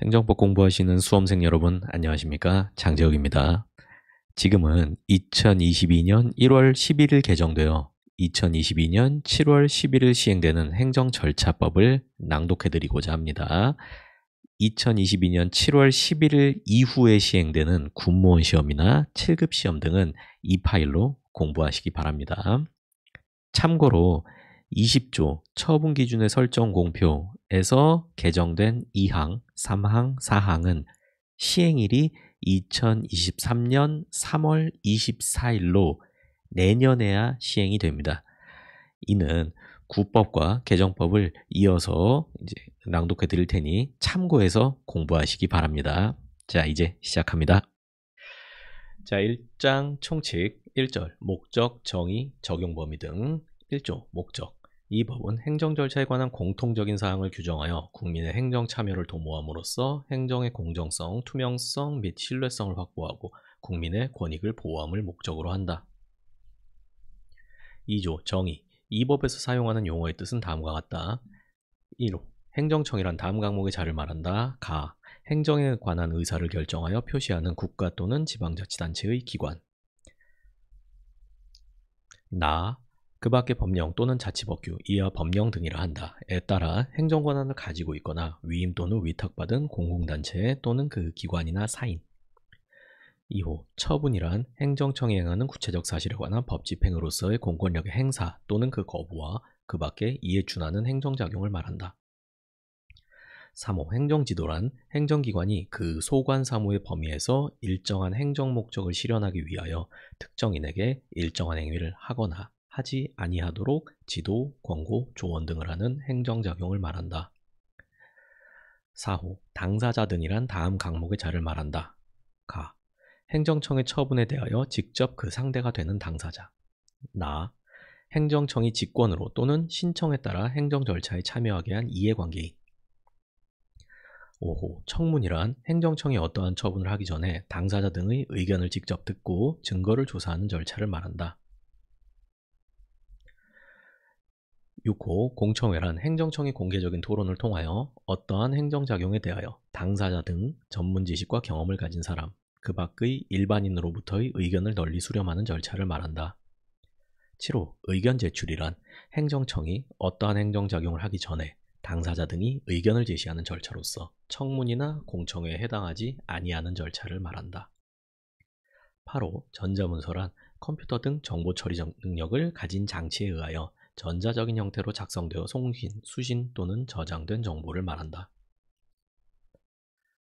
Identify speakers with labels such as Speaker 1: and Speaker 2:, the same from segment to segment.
Speaker 1: 행정법 공부하시는 수험생 여러분 안녕하십니까? 장재욱입니다. 지금은 2022년 1월 11일 개정되어 2022년 7월 11일 시행되는 행정절차법을 낭독해드리고자 합니다. 2022년 7월 11일 이후에 시행되는 군무원 시험이나 7급 시험 등은 이 파일로 공부하시기 바랍니다. 참고로 20조 처분 기준의 설정 공표에서 개정된 2항, 3항, 4항은 시행일이 2023년 3월 24일로 내년에야 시행이 됩니다. 이는 구법과 개정법을 이어서 이제 낭독해 드릴 테니 참고해서 공부하시기 바랍니다. 자, 이제 시작합니다. 자, 1장 총칙 1절 목적, 정의, 적용 범위 등 1조 목적. 이 법은 행정 절차에 관한 공통적인 사항을 규정하여 국민의 행정 참여를 도모함으로써 행정의 공정성, 투명성 및 신뢰성을 확보하고 국민의 권익을 보호함을 목적으로 한다. 2조 정의. 이 법에서 사용하는 용어의 뜻은 다음과 같다. 1호 행정청이란 다음 강목의 자를 말한다. 가. 행정에 관한 의사를 결정하여 표시하는 국가 또는 지방자치단체의 기관. 나. 그 밖의 법령 또는 자치법규, 이하 법령 등이라 한다. 에 따라 행정권한을 가지고 있거나 위임 또는 위탁받은 공공단체 또는 그 기관이나 사인. 2호 처분이란 행정청이 행하는 구체적 사실에 관한 법 집행으로서의 공권력의 행사 또는 그 거부와 그 밖에 이에 준하는 행정작용을 말한다. 3호 행정지도란 행정기관이 그 소관 사무의 범위에서 일정한 행정 목적을 실현하기 위하여 특정인에게 일정한 행위를 하거나 하지 아니하도록 지도, 권고, 조언 등을 하는 행정작용을 말한다. 4호 당사자 등이란 다음 강목의 자를 말한다. 가. 행정청의 처분에 대하여 직접 그 상대가 되는 당사자. 나. 행정청이 직권으로 또는 신청에 따라 행정 절차에 참여하게 한 이해관계인. 5호 청문이란 행정청이 어떠한 처분을 하기 전에 당사자 등의 의견을 직접 듣고 증거를 조사하는 절차를 말한다. 6호 공청회란 행정청이 공개적인 토론을 통하여 어떠한 행정작용에 대하여 당사자 등 전문 지식과 경험을 가진 사람, 그 밖의 일반인으로부터의 의견을 널리 수렴하는 절차를 말한다. 7호 의견 제출이란 행정청이 어떠한 행정작용을 하기 전에 당사자 등이 의견을 제시하는 절차로서 청문이나 공청회에 해당하지 아니하는 절차를 말한다. 8호 전자문서란 컴퓨터 등 정보 처리 능력을 가진 장치에 의하여 전자적인 형태로 작성되어 송신, 수신 또는 저장된 정보를 말한다.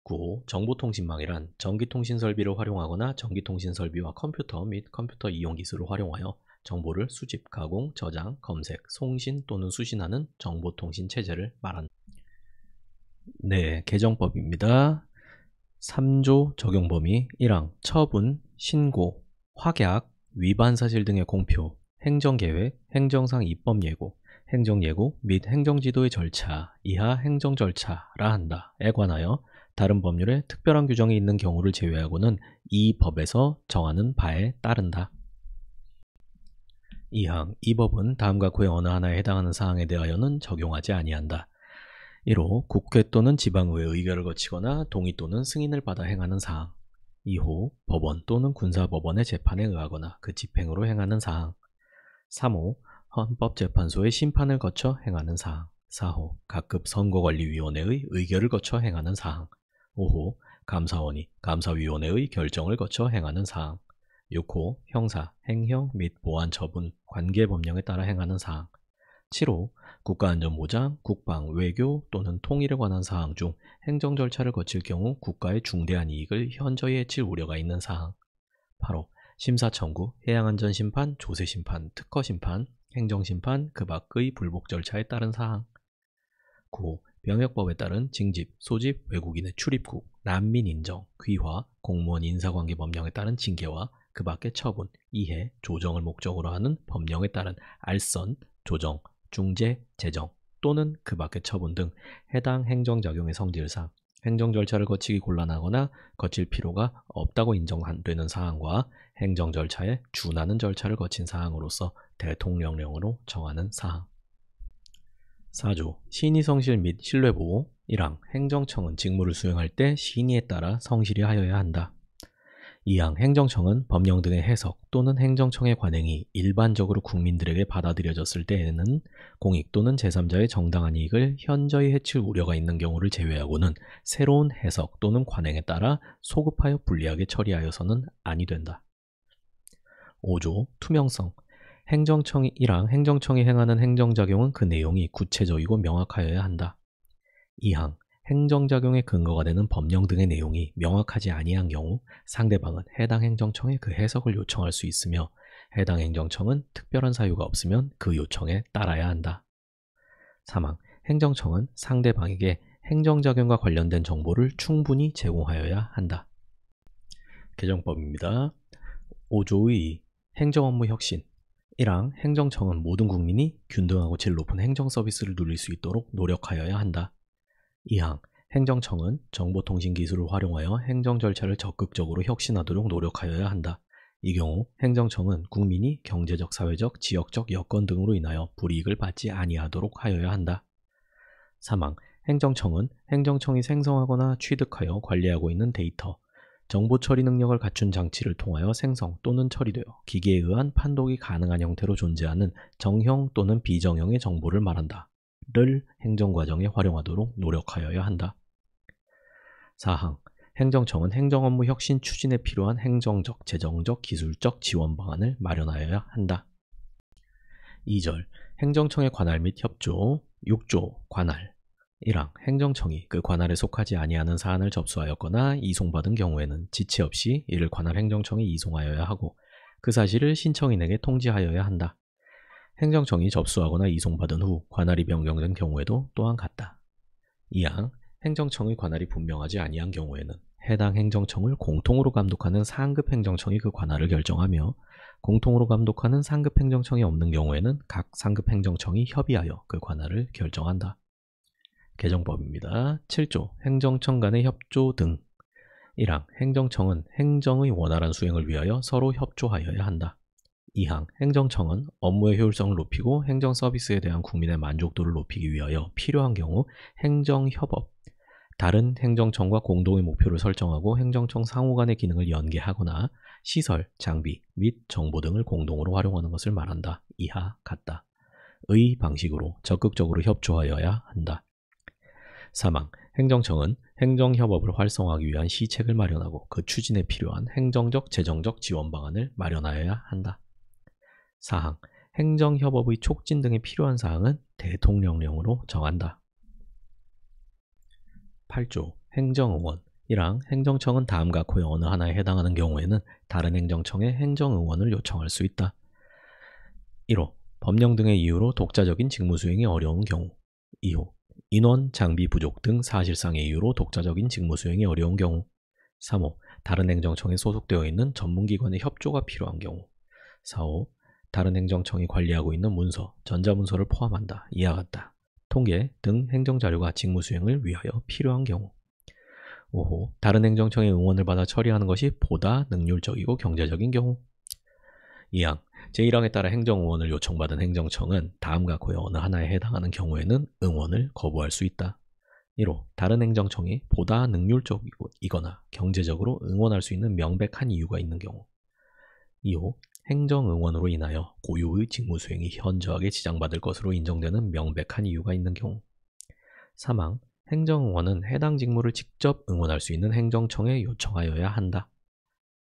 Speaker 1: 9호 정보통신망이란 전기통신 설비를 활용하거나 전기통신 설비와 컴퓨터 및 컴퓨터 이용 기술을 활용하여 정보를 수집, 가공, 저장, 검색, 송신 또는 수신하는 정보통신 체제를 말한다. 네, 개정법입니다. 3조 적용 범위 1항 처분, 신고, 확약, 위반 사실 등의 공표, 행정계획, 행정상 입법 예고, 행정예고 및 행정지도의 절차, 이하 행정절차라 한다에 관하여 다른 법률에 특별한 규정이 있는 경우를 제외하고는 이 법에서 정하는 바에 따른다. 2항 이 법은 다음과 구의 어느 하나에 해당하는 사항에 대하여는 적용하지 아니한다. 1호 국회 또는 지방의회 의결을 거치거나 동의 또는 승인을 받아 행하는 사항. 2호 법원 또는 군사법원의 재판에 의하거나 그 집행으로 행하는 사항. 3호 헌법재판소의 심판을 거쳐 행하는 사항. 4호 각급 선거관리위원회의 의결을 거쳐 행하는 사항. 5호 감사원이 감사위원회의 결정을 거쳐 행하는 사항. 6호 형사, 행형 및 보안처분, 관계법령에 따라 행하는 사항. 7호 국가안전보장, 국방, 외교 또는 통일에 관한 사항 중 행정 절차를 거칠 경우 국가의 중대한 이익을 현저히 해칠 우려가 있는 사항. 8호 심사청구, 해양안전심판, 조세심판, 특허심판, 행정심판, 그 밖의 불복 절차에 따른 사항. 9호 병역법에 따른 징집, 소집, 외국인의 출입국, 난민 인정, 귀화, 공무원 인사관계 법령에 따른 징계와 그 밖의 처분, 이해, 조정을 목적으로 하는 법령에 따른 알선, 조정, 중재, 제정 또는 그 밖의 처분 등 해당 행정작용의 성질상 행정 절차를 거치기 곤란하거나 거칠 필요가 없다고 인정되는 사항과 행정 절차에 준하는 절차를 거친 사항으로서 대통령령으로 정하는 사항. 4조 신의성실 및 신뢰보호, 1항 행정청은 직무를 수행할 때 신의에 따라 성실히 하여야 한다. 2항 행정청은 법령 등의 해석 또는 행정청의 관행이 일반적으로 국민들에게 받아들여졌을 때에는 공익 또는 제3자의 정당한 이익을 현저히 해칠 우려가 있는 경우를 제외하고는 새로운 해석 또는 관행에 따라 소급하여 불리하게 처리하여서는 아니 된다. 5조 투명성. 1항 행정청이 행하는 행정작용은 그 내용이 구체적이고 명확하여야 한다. 2항 행정작용의 근거가 되는 법령 등의 내용이 명확하지 아니한 경우 상대방은 해당 행정청에 그 해석을 요청할 수 있으며 해당 행정청은 특별한 사유가 없으면 그 요청에 따라야 한다. 3항 행정청은 상대방에게 행정작용과 관련된 정보를 충분히 제공하여야 한다. 개정법입니다. 5조의 행정업무 혁신. 1항 행정청은 모든 국민이 균등하고 질 높은 행정 서비스를 누릴 수 있도록 노력하여야 한다. 2항 행정청은 정보통신기술을 활용하여 행정 절차를 적극적으로 혁신하도록 노력하여야 한다. 이 경우 행정청은 국민이 경제적, 사회적, 지역적 여건 등으로 인하여 불이익을 받지 아니하도록 하여야 한다. 3항 행정청은 행정청이 생성하거나 취득하여 관리하고 있는 데이터, 정보 처리 능력을 갖춘 장치를 통하여 생성 또는 처리되어 기계에 의한 판독이 가능한 형태로 존재하는 정형 또는 비정형의 정보를 말한다. 를 행정과정에 활용하도록 노력하여야 한다. 4항 행정청은 행정업무 혁신 추진에 필요한 행정적, 재정적, 기술적 지원 방안을 마련하여야 한다. 2절 행정청의 관할 및 협조. 6조 관할. 1항 행정청이 그 관할에 속하지 아니하는 사안을 접수하였거나 이송받은 경우에는 지체 없이 이를 관할 행정청에 이송하여야 하고 그 사실을 신청인에게 통지하여야 한다. 행정청이 접수하거나 이송받은 후 관할이 변경된 경우에도 또한 같다. 2항 행정청의 관할이 분명하지 아니한 경우에는 해당 행정청을 공통으로 감독하는 상급 행정청이 그 관할을 결정하며 공통으로 감독하는 상급 행정청이 없는 경우에는 각 상급 행정청이 협의하여 그 관할을 결정한다. 개정법입니다. 7조 행정청 간의 협조 등. 1항 행정청은 행정의 원활한 수행을 위하여 서로 협조하여야 한다. 2항 행정청은 업무의 효율성을 높이고 행정 서비스에 대한 국민의 만족도를 높이기 위하여 필요한 경우 행정협업, 다른 행정청과 공동의 목표를 설정하고 행정청 상호 간의 기능을 연계하거나 시설, 장비 및 정보 등을 공동으로 활용하는 것을 말한다. 이하 같다. 의 방식으로 적극적으로 협조하여야 한다. 3항 행정청은 행정협업을 활성화하기 위한 시책을 마련하고 그 추진에 필요한 행정적, 재정적 지원 방안을 마련하여야 한다. 4항 행정협업의 촉진 등에 필요한 사항은 대통령령으로 정한다. 8조 행정응원. 1항 행정청은 다음과 그 어느 하나에 해당하는 경우에는 다른 행정청에 행정응원을 요청할 수 있다. 1호 법령 등의 이유로 독자적인 직무 수행이 어려운 경우. 2호 인원, 장비 부족 등 사실상의 이유로 독자적인 직무 수행이 어려운 경우. 3호 다른 행정청에 소속되어 있는 전문기관의 협조가 필요한 경우. 4호 다른 행정청이 관리하고 있는 문서, 전자문서를 포함한다. 이와 같다. 통계 등 행정자료가 직무 수행을 위하여 필요한 경우. 5호 다른 행정청의 응원을 받아 처리하는 것이 보다 능률적이고 경제적인 경우. 2항 제1항에 따라 행정응원을 요청받은 행정청은 다음과 그 어느 하나에 해당하는 경우에는 응원을 거부할 수 있다. 1호 다른 행정청이 보다 능률적이거나 경제적으로 응원할 수 있는 명백한 이유가 있는 경우. 2호 행정응원으로 인하여 고유의 직무 수행이 현저하게 지장받을 것으로 인정되는 명백한 이유가 있는 경우. 3항 행정응원은 해당 직무를 직접 응원할 수 있는 행정청에 요청하여야 한다.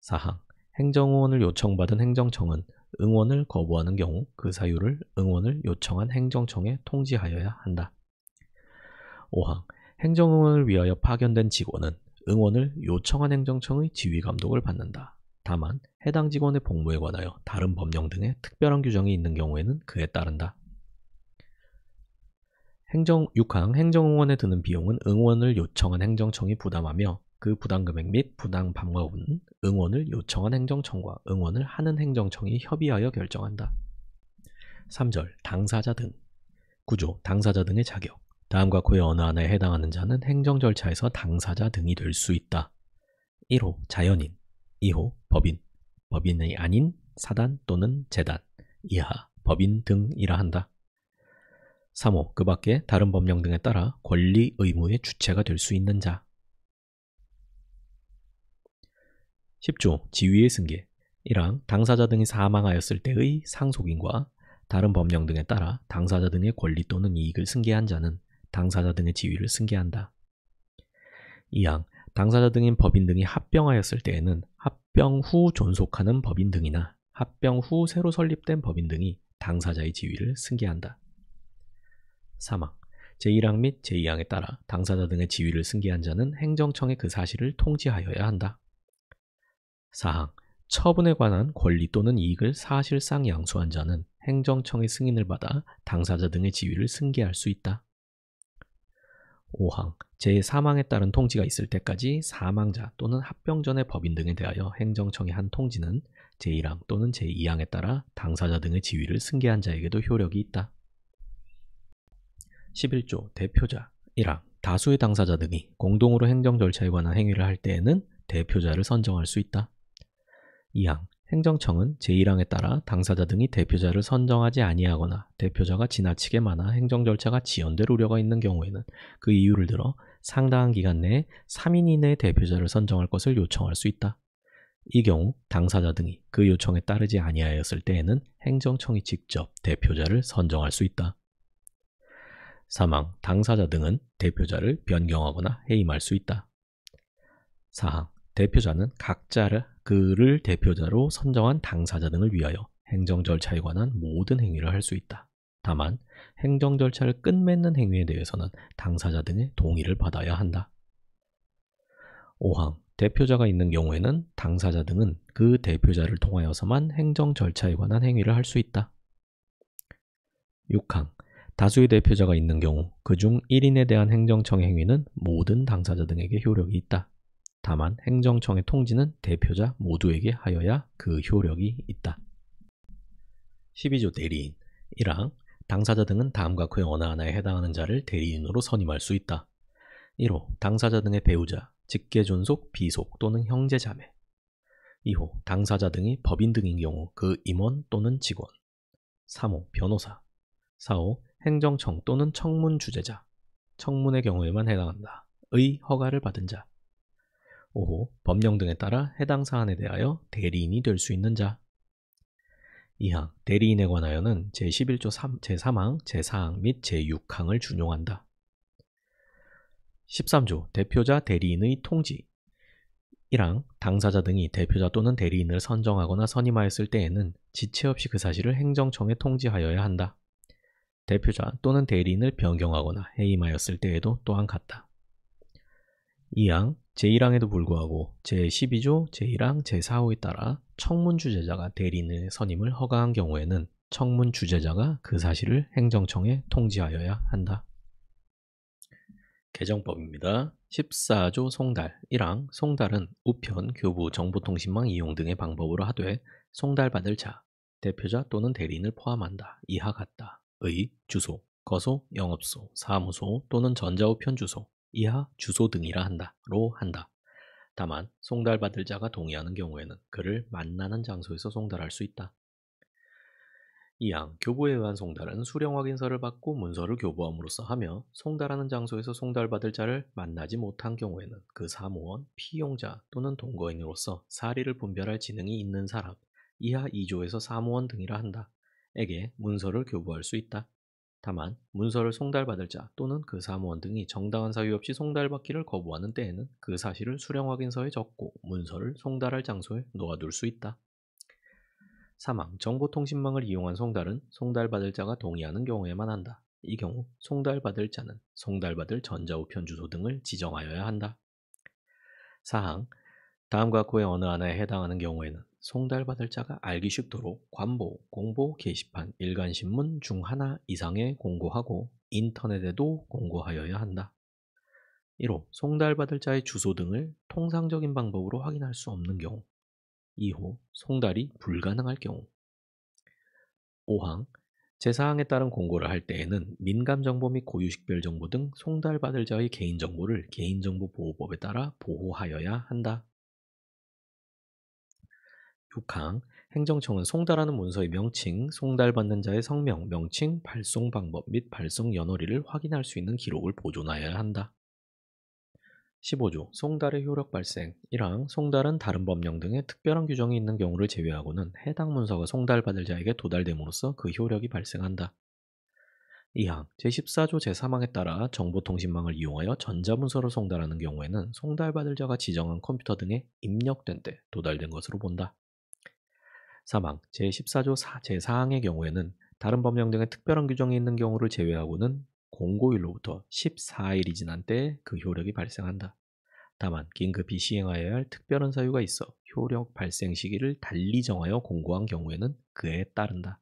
Speaker 1: 4항 행정응원을 요청받은 행정청은 응원을 거부하는 경우 그 사유를 응원을 요청한 행정청에 통지하여야 한다. 5항 행정응원을 위하여 파견된 직원은 응원을 요청한 행정청의 지휘감독을 받는다. 다만 해당 직원의 복무에 관하여 다른 법령 등의 특별한 규정이 있는 경우에는 그에 따른다. 6항 행정응원에 드는 비용은 응원을 요청한 행정청이 부담하며 그 부담금액 및 부담 방법은 응원을 요청한 행정청과 응원을 하는 행정청이 협의하여 결정한다. 3절 당사자 등. 9조 당사자 등의 자격. 다음과 그의 어느 하나에 해당하는 자는 행정 절차에서 당사자 등이 될 수 있다. 1호 자연인. 2호 법인. 법인이 아닌 사단 또는 재단. 이하 법인 등이라 한다. 3호 그 밖에 다른 법령 등에 따라 권리, 의무의 주체가 될 수 있는 자. 10조 지위의 승계 1항 당사자 등이 사망하였을 때의 상속인과 다른 법령 등에 따라 당사자 등의 권리 또는 이익을 승계한 자는 당사자 등의 지위를 승계한다. 2항 당사자 등인 법인 등이 합병하였을 때에는 합병 후 존속하는 법인 등이나 합병 후 새로 설립된 법인 등이 당사자의 지위를 승계한다. 3항 제1항 및 제2항에 따라 당사자 등의 지위를 승계한 자는 행정청에 그 사실을 통지하여야 한다. 4항 처분에 관한 권리 또는 이익을 사실상 양수한 자는 행정청의 승인을 받아 당사자 등의 지위를 승계할 수 있다. 5항 제3항에 따른 통지가 있을 때까지 사망자 또는 합병 전의 법인 등에 대하여 행정청의 한 통지는 제1항 또는 제2항에 따라 당사자 등의 지위를 승계한 자에게도 효력이 있다. 11조 대표자 1항 다수의 당사자 등이 공동으로 행정 절차에 관한 행위를 할 때에는 대표자를 선정할 수 있다. 2항 행정청은 제1항에 따라 당사자 등이 대표자를 선정하지 아니하거나 대표자가 지나치게 많아 행정 절차가 지연될 우려가 있는 경우에는 그 이유를 들어 상당한 기간 내에 3인 이내의 대표자를 선정할 것을 요청할 수 있다. 이 경우 당사자 등이 그 요청에 따르지 아니하였을 때에는 행정청이 직접 대표자를 선정할 수 있다. 3항 당사자 등은 대표자를 변경하거나 해임할 수 있다. 4항 대표자는 각자를 그를 대표자로 선정한 당사자 등을 위하여 행정 절차에 관한 모든 행위를 할 수 있다. 다만 행정 절차를 끝맺는 행위에 대해서는 당사자 등의 동의를 받아야 한다. 5항 대표자가 있는 경우에는 당사자 등은 그 대표자를 통하여서만 행정 절차에 관한 행위를 할 수 있다. 6항 다수의 대표자가 있는 경우 그중 1인에 대한 행정청의 행위는 모든 당사자 등에게 효력이 있다. 다만 행정청의 통지는 대표자 모두에게 하여야 그 효력이 있다. 12조 대리인 1항 당사자 등은 다음과 그의 어느 하나에 해당하는 자를 대리인으로 선임할 수 있다. 1호 당사자 등의 배우자, 직계존속, 비속 또는 형제자매. 2호 당사자 등이 법인 등인 경우 그 임원 또는 직원. 3호 변호사. 4호 행정청 또는 청문 주재자, 청문의 경우에만 해당한다. 의 허가를 받은 자. 5호 법령 등에 따라 해당 사안에 대하여 대리인이 될 수 있는 자. 2항 대리인에 관하여는 제11조 제3항, 제4항 및 제6항을 준용한다. 13조 대표자 대리인의 통지 1항 당사자 등이 대표자 또는 대리인을 선정하거나 선임하였을 때에는 지체 없이 그 사실을 행정청에 통지하여야 한다. 대표자 또는 대리인을 변경하거나 해임하였을 때에도 또한 같다. 2항 제1항에도 불구하고 제12조 제1항 제4호에 따라 청문 주재자가 대리인의 선임을 허가한 경우에는 청문 주재자가 그 사실을 행정청에 통지하여야 한다. 개정법입니다. 14조 송달 1항 송달은 우편, 교부, 정보통신망 이용 등의 방법으로 하되 송달받을 자, 대표자 또는 대리인을 포함한다. 이하 같다. 의, 주소, 거소, 영업소, 사무소 또는 전자우편 주소, 이하 주소 등이라 한다로 한다. 다만 송달받을 자가 동의하는 경우에는 그를 만나는 장소에서 송달할 수 있다. 2항 교부에 의한 송달은 수령 확인서를 받고 문서를 교부함으로써 하며 송달하는 장소에서 송달받을 자를 만나지 못한 경우에는 그 사무원, 피용자 또는 동거인으로서 사리를 분별할 지능이 있는 사람, 이하 2조에서 사무원 등이라 한다. 에게 문서를 교부할 수 있다. 다만 문서를 송달받을 자 또는 그 사무원 등이 정당한 사유 없이 송달받기를 거부하는 때에는 그 사실을 수령 확인서에 적고 문서를 송달할 장소에 놓아둘 수 있다. 3항 정보통신망을 이용한 송달은 송달받을 자가 동의하는 경우에만 한다. 이 경우 송달받을 자는 송달받을 전자우편 주소 등을 지정하여야 한다. 4항 다음과 그의 어느 하나에 해당하는 경우에는 송달받을 자가 알기 쉽도록 관보, 공보, 게시판, 일간신문 중 하나 이상에 공고하고 인터넷에도 공고하여야 한다. 1호 송달받을 자의 주소 등을 통상적인 방법으로 확인할 수 없는 경우. 2호 송달이 불가능할 경우. 5항 제4항에 따른 공고를 할 때에는 민감정보 및 고유식별 정보 등 송달받을 자의 개인정보를 개인정보보호법에 따라 보호하여야 한다. 6항 행정청은 송달하는 문서의 명칭, 송달받는 자의 성명, 명칭, 발송 방법 및 발송 연월일을 확인할 수 있는 기록을 보존하여야 한다. 15조 송달의 효력 발생 1항 송달은 다른 법령 등의 특별한 규정이 있는 경우를 제외하고는 해당 문서가 송달받을 자에게 도달됨으로써 그 효력이 발생한다. 2항 제14조 제3항에 따라 정보통신망을 이용하여 전자문서를 송달하는 경우에는 송달받을 자가 지정한 컴퓨터 등에 입력된 때 도달된 것으로 본다. 3항 제14조 제4항의 경우에는 다른 법령 등의 특별한 규정이 있는 경우를 제외하고는 공고일로부터 14일이 지난 때에 그 효력이 발생한다. 다만 긴급히 시행하여야 할 특별한 사유가 있어 효력 발생 시기를 달리 정하여 공고한 경우에는 그에 따른다.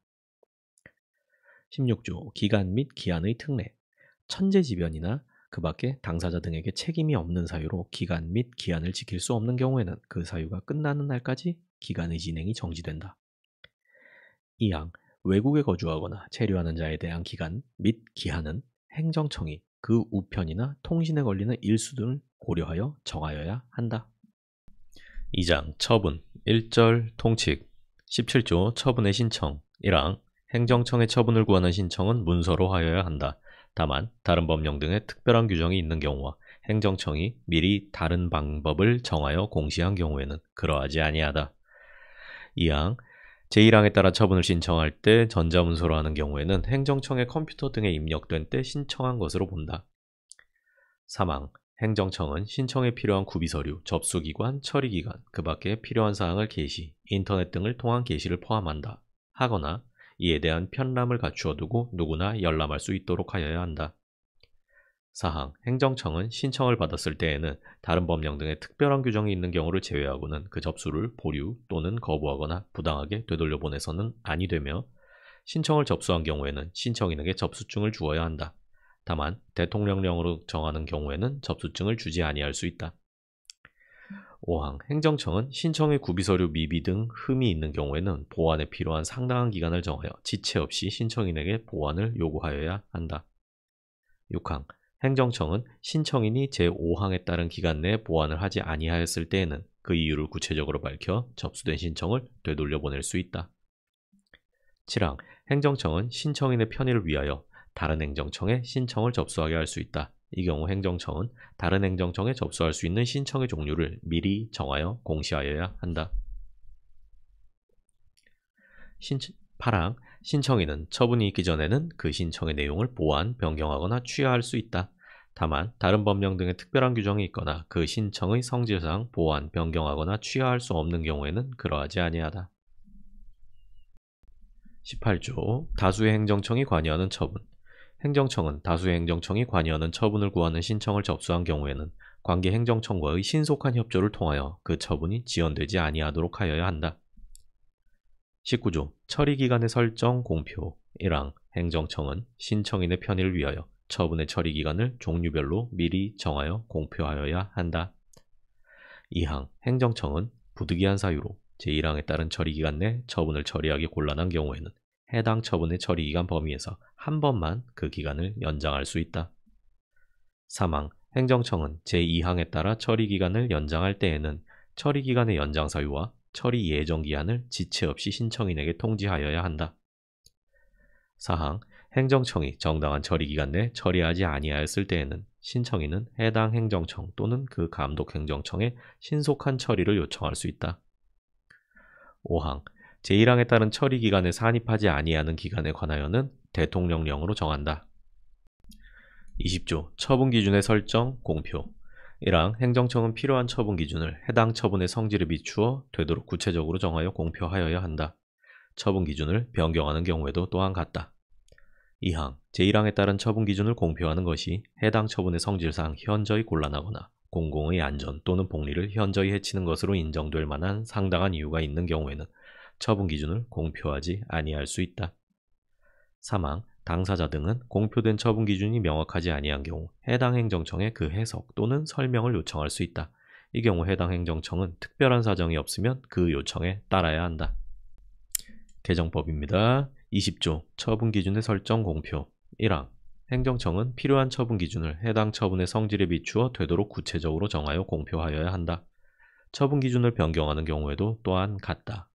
Speaker 1: 16조 기간 및 기한의 특례 천재지변이나 그 밖에 당사자 등에게 책임이 없는 사유로 기간 및 기한을 지킬 수 없는 경우에는 그 사유가 끝나는 날까지 기간의 진행이 정지된다. 2항 외국에 거주하거나 체류하는 자에 대한 기간 및 기한은 행정청이 그 우편이나 통신에 걸리는 일수 등을 고려하여 정하여야 한다. 2장 처분 1절 통칙 17조 처분의 신청 1항 행정청의 처분을 구하는 신청은 문서로 하여야 한다. 다만 다른 법령 등의 특별한 규정이 있는 경우와 행정청이 미리 다른 방법을 정하여 공시한 경우에는 그러하지 아니하다. 2항 제1항에 따라 처분을 신청할 때 전자문서로 하는 경우에는 행정청의 컴퓨터 등에 입력된 때 신청한 것으로 본다. 3항 행정청은 신청에 필요한 구비서류, 접수기관, 처리기간, 그 밖에 필요한 사항을 게시, 인터넷 등을 통한 게시를 포함한다. 하거나 이에 대한 편람을 갖추어 두고 누구나 열람할 수 있도록 하여야 한다. 4항 행정청은 신청을 받았을 때에는 다른 법령 등의 특별한 규정이 있는 경우를 제외하고는 그 접수를 보류 또는 거부하거나 부당하게 되돌려 보내서는 아니 되며 신청을 접수한 경우에는 신청인에게 접수증을 주어야 한다. 다만 대통령령으로 정하는 경우에는 접수증을 주지 아니할 수 있다. 5항 행정청은 신청의 구비서류 미비 등 흠이 있는 경우에는 보완에 필요한 상당한 기간을 정하여 지체 없이 신청인에게 보완을 요구하여야 한다. 6항 행정청은 신청인이 제5항에 따른 기간 내에 보완을 하지 아니하였을 때에는 그 이유를 구체적으로 밝혀 접수된 신청을 되돌려 보낼 수 있다. 7항 행정청은 신청인의 편의를 위하여 다른 행정청에 신청을 접수하게 할 수 있다. 이 경우 행정청은 다른 행정청에 접수할 수 있는 신청의 종류를 미리 정하여 공시하여야 한다. 8항 신청인은 처분이 있기 전에는 그 신청의 내용을 보완, 변경하거나 취하할 수 있다. 다만 다른 법령 등의 특별한 규정이 있거나 그 신청의 성질상 보완, 변경하거나 취하할 수 없는 경우에는 그러하지 아니하다. 18조 다수의 행정청이 관여하는 처분 행정청은 다수의 행정청이 관여하는 처분을 구하는 신청을 접수한 경우에는 관계 행정청과의 신속한 협조를 통하여 그 처분이 지연되지 아니하도록 하여야 한다. 19조 처리기간의 설정 공표 1항 행정청은 신청인의 편의를 위하여 처분의 처리기간을 종류별로 미리 정하여 공표하여야 한다. 2항 행정청은 부득이한 사유로 제1항에 따른 처리기간 내 처분을 처리하기 곤란한 경우에는 해당 처분의 처리기간 범위에서 한 번만 그 기간을 연장할 수 있다. 3항 행정청은 제2항에 따라 처리기간을 연장할 때에는 처리기간의 연장 사유와 처리 예정 기한을 지체 없이 신청인에게 통지하여야 한다. 4항 행정청이 정당한 처리기간 내 처리하지 아니하였을 때에는 신청인은 해당 행정청 또는 그 감독 행정청에 신속한 처리를 요청할 수 있다. 5항 제1항에 따른 처리기간에 산입하지 아니하는 기간에 관하여는 대통령령으로 정한다. 20조 처분 기준의 설정, 공표 1항 행정청은 필요한 처분 기준을 해당 처분의 성질에 비추어 되도록 구체적으로 정하여 공표하여야 한다. 처분 기준을 변경하는 경우에도 또한 같다. 2항 제1항에 따른 처분 기준을 공표하는 것이 해당 처분의 성질상 현저히 곤란하거나 공공의 안전 또는 복리를 현저히 해치는 것으로 인정될 만한 상당한 이유가 있는 경우에는 처분 기준을 공표하지 아니할 수 있다. 3항 당사자 등은 공표된 처분 기준이 명확하지 아니한 경우 해당 행정청에 그 해석 또는 설명을 요청할 수 있다. 이 경우 해당 행정청은 특별한 사정이 없으면 그 요청에 따라야 한다. 개정법입니다. 20조 처분 기준의 설정 공표 1항 행정청은 필요한 처분 기준을 해당 처분의 성질에 비추어 되도록 구체적으로 정하여 공표하여야 한다. 처분 기준을 변경하는 경우에도 또한 같다.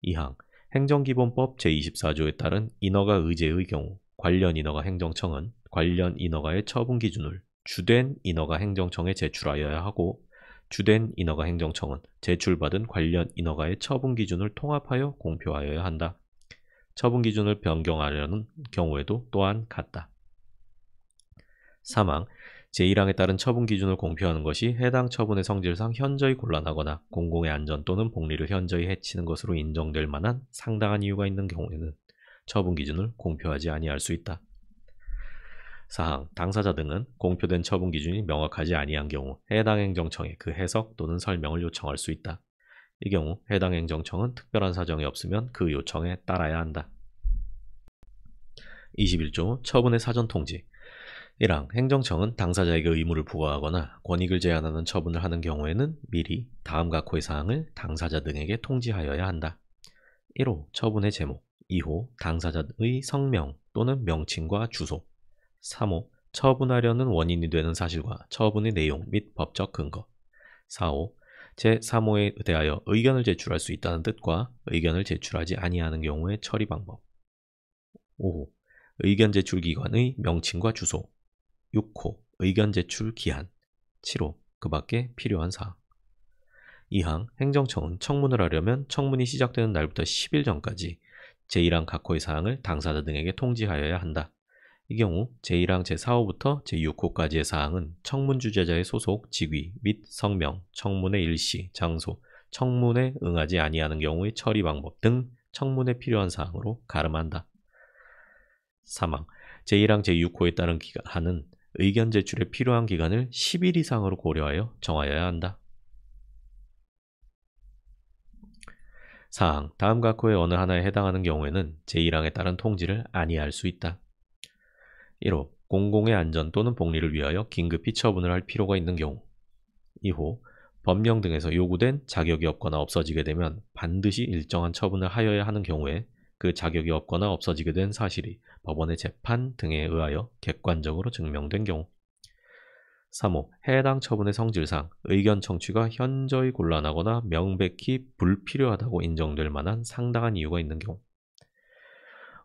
Speaker 1: 2항 행정기본법 제24조에 따른 인허가 의제의 경우 관련 인허가 행정청은 관련 인허가의 처분 기준을 주된 인허가 행정청에 제출하여야 하고 주된 인허가 행정청은 제출받은 관련 인허가의 처분 기준을 통합하여 공표하여야 한다. 처분 기준을 변경하려는 경우에도 또한 같다. 3항 제1항에 따른 처분 기준을 공표하는 것이 해당 처분의 성질상 현저히 곤란하거나 공공의 안전 또는 복리를 현저히 해치는 것으로 인정될 만한 상당한 이유가 있는 경우에는 처분 기준을 공표하지 아니할 수 있다. 4항 당사자 등은 공표된 처분 기준이 명확하지 아니한 경우 해당 행정청에 그 해석 또는 설명을 요청할 수 있다. 이 경우 해당 행정청은 특별한 사정이 없으면 그 요청에 따라야 한다. 21조 처분의 사전 통지 1항 행정청은 당사자에게 의무를 부과하거나 권익을 제한하는 처분을 하는 경우에는 미리 다음 각호의 사항을 당사자 등에게 통지하여야 한다. 1호 처분의 제목 2호 당사자의 성명 또는 명칭과 주소 3호 처분하려는 원인이 되는 사실과 처분의 내용 및 법적 근거 4호 제3호에 대하여 의견을 제출할 수 있다는 뜻과 의견을 제출하지 아니하는 경우의 처리 방법 5호 의견 제출 기관의 명칭과 주소 6호 의견 제출 기한 7호 그 밖에 필요한 사항 2항 행정청은 청문을 하려면 청문이 시작되는 날부터 10일 전까지 제1항 각호의 사항을 당사자 등에게 통지하여야 한다. 이 경우 제1항 제4호부터 제6호까지의 사항은 청문 주재자의 소속, 직위 및 성명, 청문의 일시, 장소, 청문에 응하지 아니하는 경우의 처리 방법 등 청문에 필요한 사항으로 가름한다. 3항 제1항 제6호에 따른 기한은 의견 제출에 필요한 기간을 10일 이상으로 고려하여 정하여야 한다. 4항 다음 각호의 어느 하나에 해당하는 경우에는 제1항에 따른 통지를 아니할 수 있다. 1호 공공의 안전 또는 복리를 위하여 긴급히 처분을 할 필요가 있는 경우 2호 법령 등에서 요구된 자격이 없거나 없어지게 되면 반드시 일정한 처분을 하여야 하는 경우에 그 자격이 없거나 없어지게 된 사실이 법원의 재판 등에 의하여 객관적으로 증명된 경우 3호 해당 처분의 성질상 의견 청취가 현저히 곤란하거나 명백히 불필요하다고 인정될 만한 상당한 이유가 있는 경우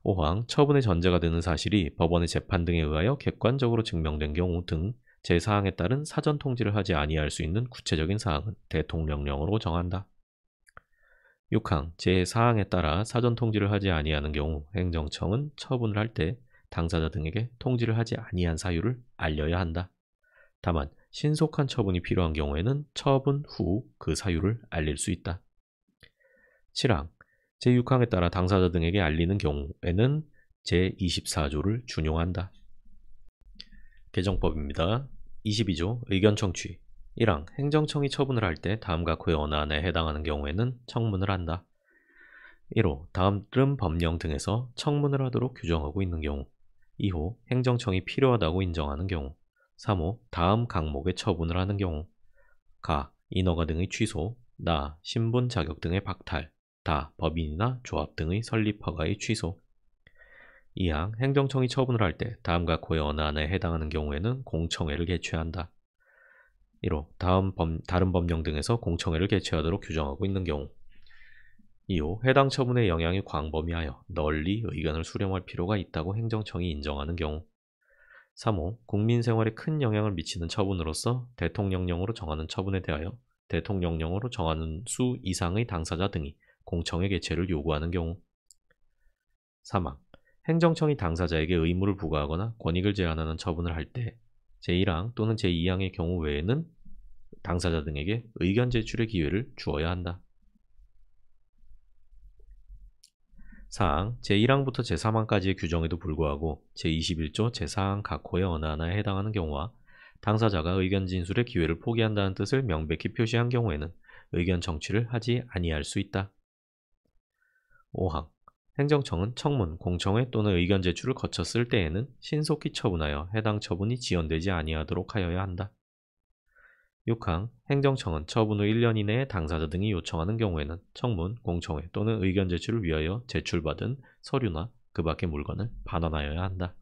Speaker 1: 5항 처분의 전제가 되는 사실이 법원의 재판 등에 의하여 객관적으로 증명된 경우 등 제4항에 따른 사전 통지를 하지 아니할 수 있는 구체적인 사항은 대통령령으로 정한다. 6항 제4항에 따라 사전 통지를 하지 아니하는 경우 행정청은 처분을 할 때 당사자 등에게 통지를 하지 아니한 사유를 알려야 한다. 다만 신속한 처분이 필요한 경우에는 처분 후 그 사유를 알릴 수 있다. 7항 제6항에 따라 당사자 등에게 알리는 경우에는 제24조를 준용한다. 개정법입니다. 22조 의견 청취 1항 행정청이 처분을 할 때 다음 각호의 어느 하나에 해당하는 경우에는 청문을 한다. 1호 다음 법령 등에서 청문을 하도록 규정하고 있는 경우 2호 행정청이 필요하다고 인정하는 경우 3호 다음 항목에 처분을 하는 경우 가 인허가 등의 취소, 나 신분 자격 등의 박탈, 다 법인이나 조합 등의 설립 허가의 취소 2항 행정청이 처분을 할 때 다음 각호의 어느 하나에 해당하는 경우에는 공청회를 개최한다. 1호 다른 법령 등에서 공청회를 개최하도록 규정하고 있는 경우 2호 해당 처분의 영향이 광범위하여 널리 의견을 수렴할 필요가 있다고 행정청이 인정하는 경우 3호 국민 생활에 큰 영향을 미치는 처분으로서 대통령령으로 정하는 처분에 대하여 대통령령으로 정하는 수 이상의 당사자 등이 공청회 개최를 요구하는 경우 3항 행정청이 당사자에게 의무를 부과하거나 권익을 제한하는 처분을 할 때 제1항 또는 제2항의 경우 외에는 당사자 등에게 의견 제출의 기회를 주어야 한다. 4항 제1항부터 제3항까지의 규정에도 불구하고 제21조 제4항 각호의 어느 하나에 해당하는 경우와 당사자가 의견 진술의 기회를 포기한다는 뜻을 명백히 표시한 경우에는 의견 청취를 하지 아니할 수 있다. 5항 행정청은 청문, 공청회 또는 의견 제출을 거쳤을 때에는 신속히 처분하여 해당 처분이 지연되지 아니하도록 하여야 한다. 6항 행정청은 처분 후 1년 이내에 당사자 등이 요청하는 경우에는 청문, 공청회 또는 의견 제출을 위하여 제출받은 서류나 그 밖의 물건을 반환하여야 한다.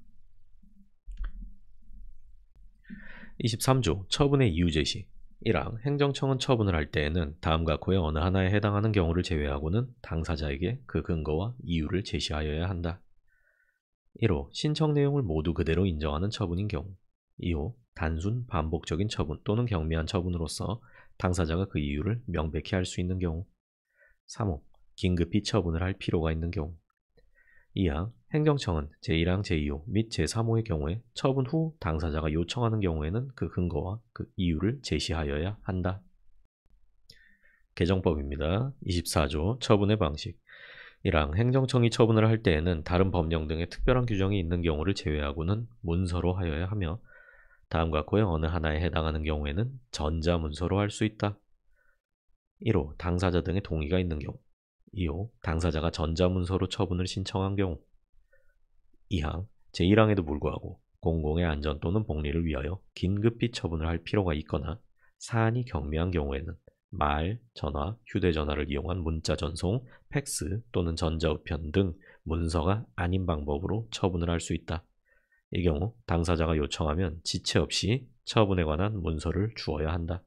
Speaker 1: 23조 처분의 이유 제시 1항 행정청은 처분을 할 때에는 다음과 그의 어느 하나에 해당하는 경우를 제외하고는 당사자에게 그 근거와 이유를 제시하여야 한다. 1호 신청 내용을 모두 그대로 인정하는 처분인 경우. 2호 단순 반복적인 처분 또는 경미한 처분으로서 당사자가 그 이유를 명백히 할 수 있는 경우. 3호 긴급히 처분을 할 필요가 있는 경우. 2항 행정청은 제1항 제2호 및 제3호의 경우에 처분 후 당사자가 요청하는 경우에는 그 근거와 그 이유를 제시하여야 한다. 개정법입니다. 24조 처분의 방식. 1항 행정청이 처분을 할 때에는 다른 법령 등의 특별한 규정이 있는 경우를 제외하고는 문서로 하여야 하며 다음과 그의 어느 하나에 해당하는 경우에는 전자문서로 할 수 있다. 1호 당사자 등의 동의가 있는 경우. 2호 당사자가 전자문서로 처분을 신청한 경우. 2항 제1항에도 불구하고 공공의 안전 또는 복리를 위하여 긴급히 처분을 할 필요가 있거나 사안이 경미한 경우에는 말, 전화, 휴대전화를 이용한 문자 전송, 팩스 또는 전자우편 등 문서가 아닌 방법으로 처분을 할 수 있다. 이 경우 당사자가 요청하면 지체 없이 처분에 관한 문서를 주어야 한다.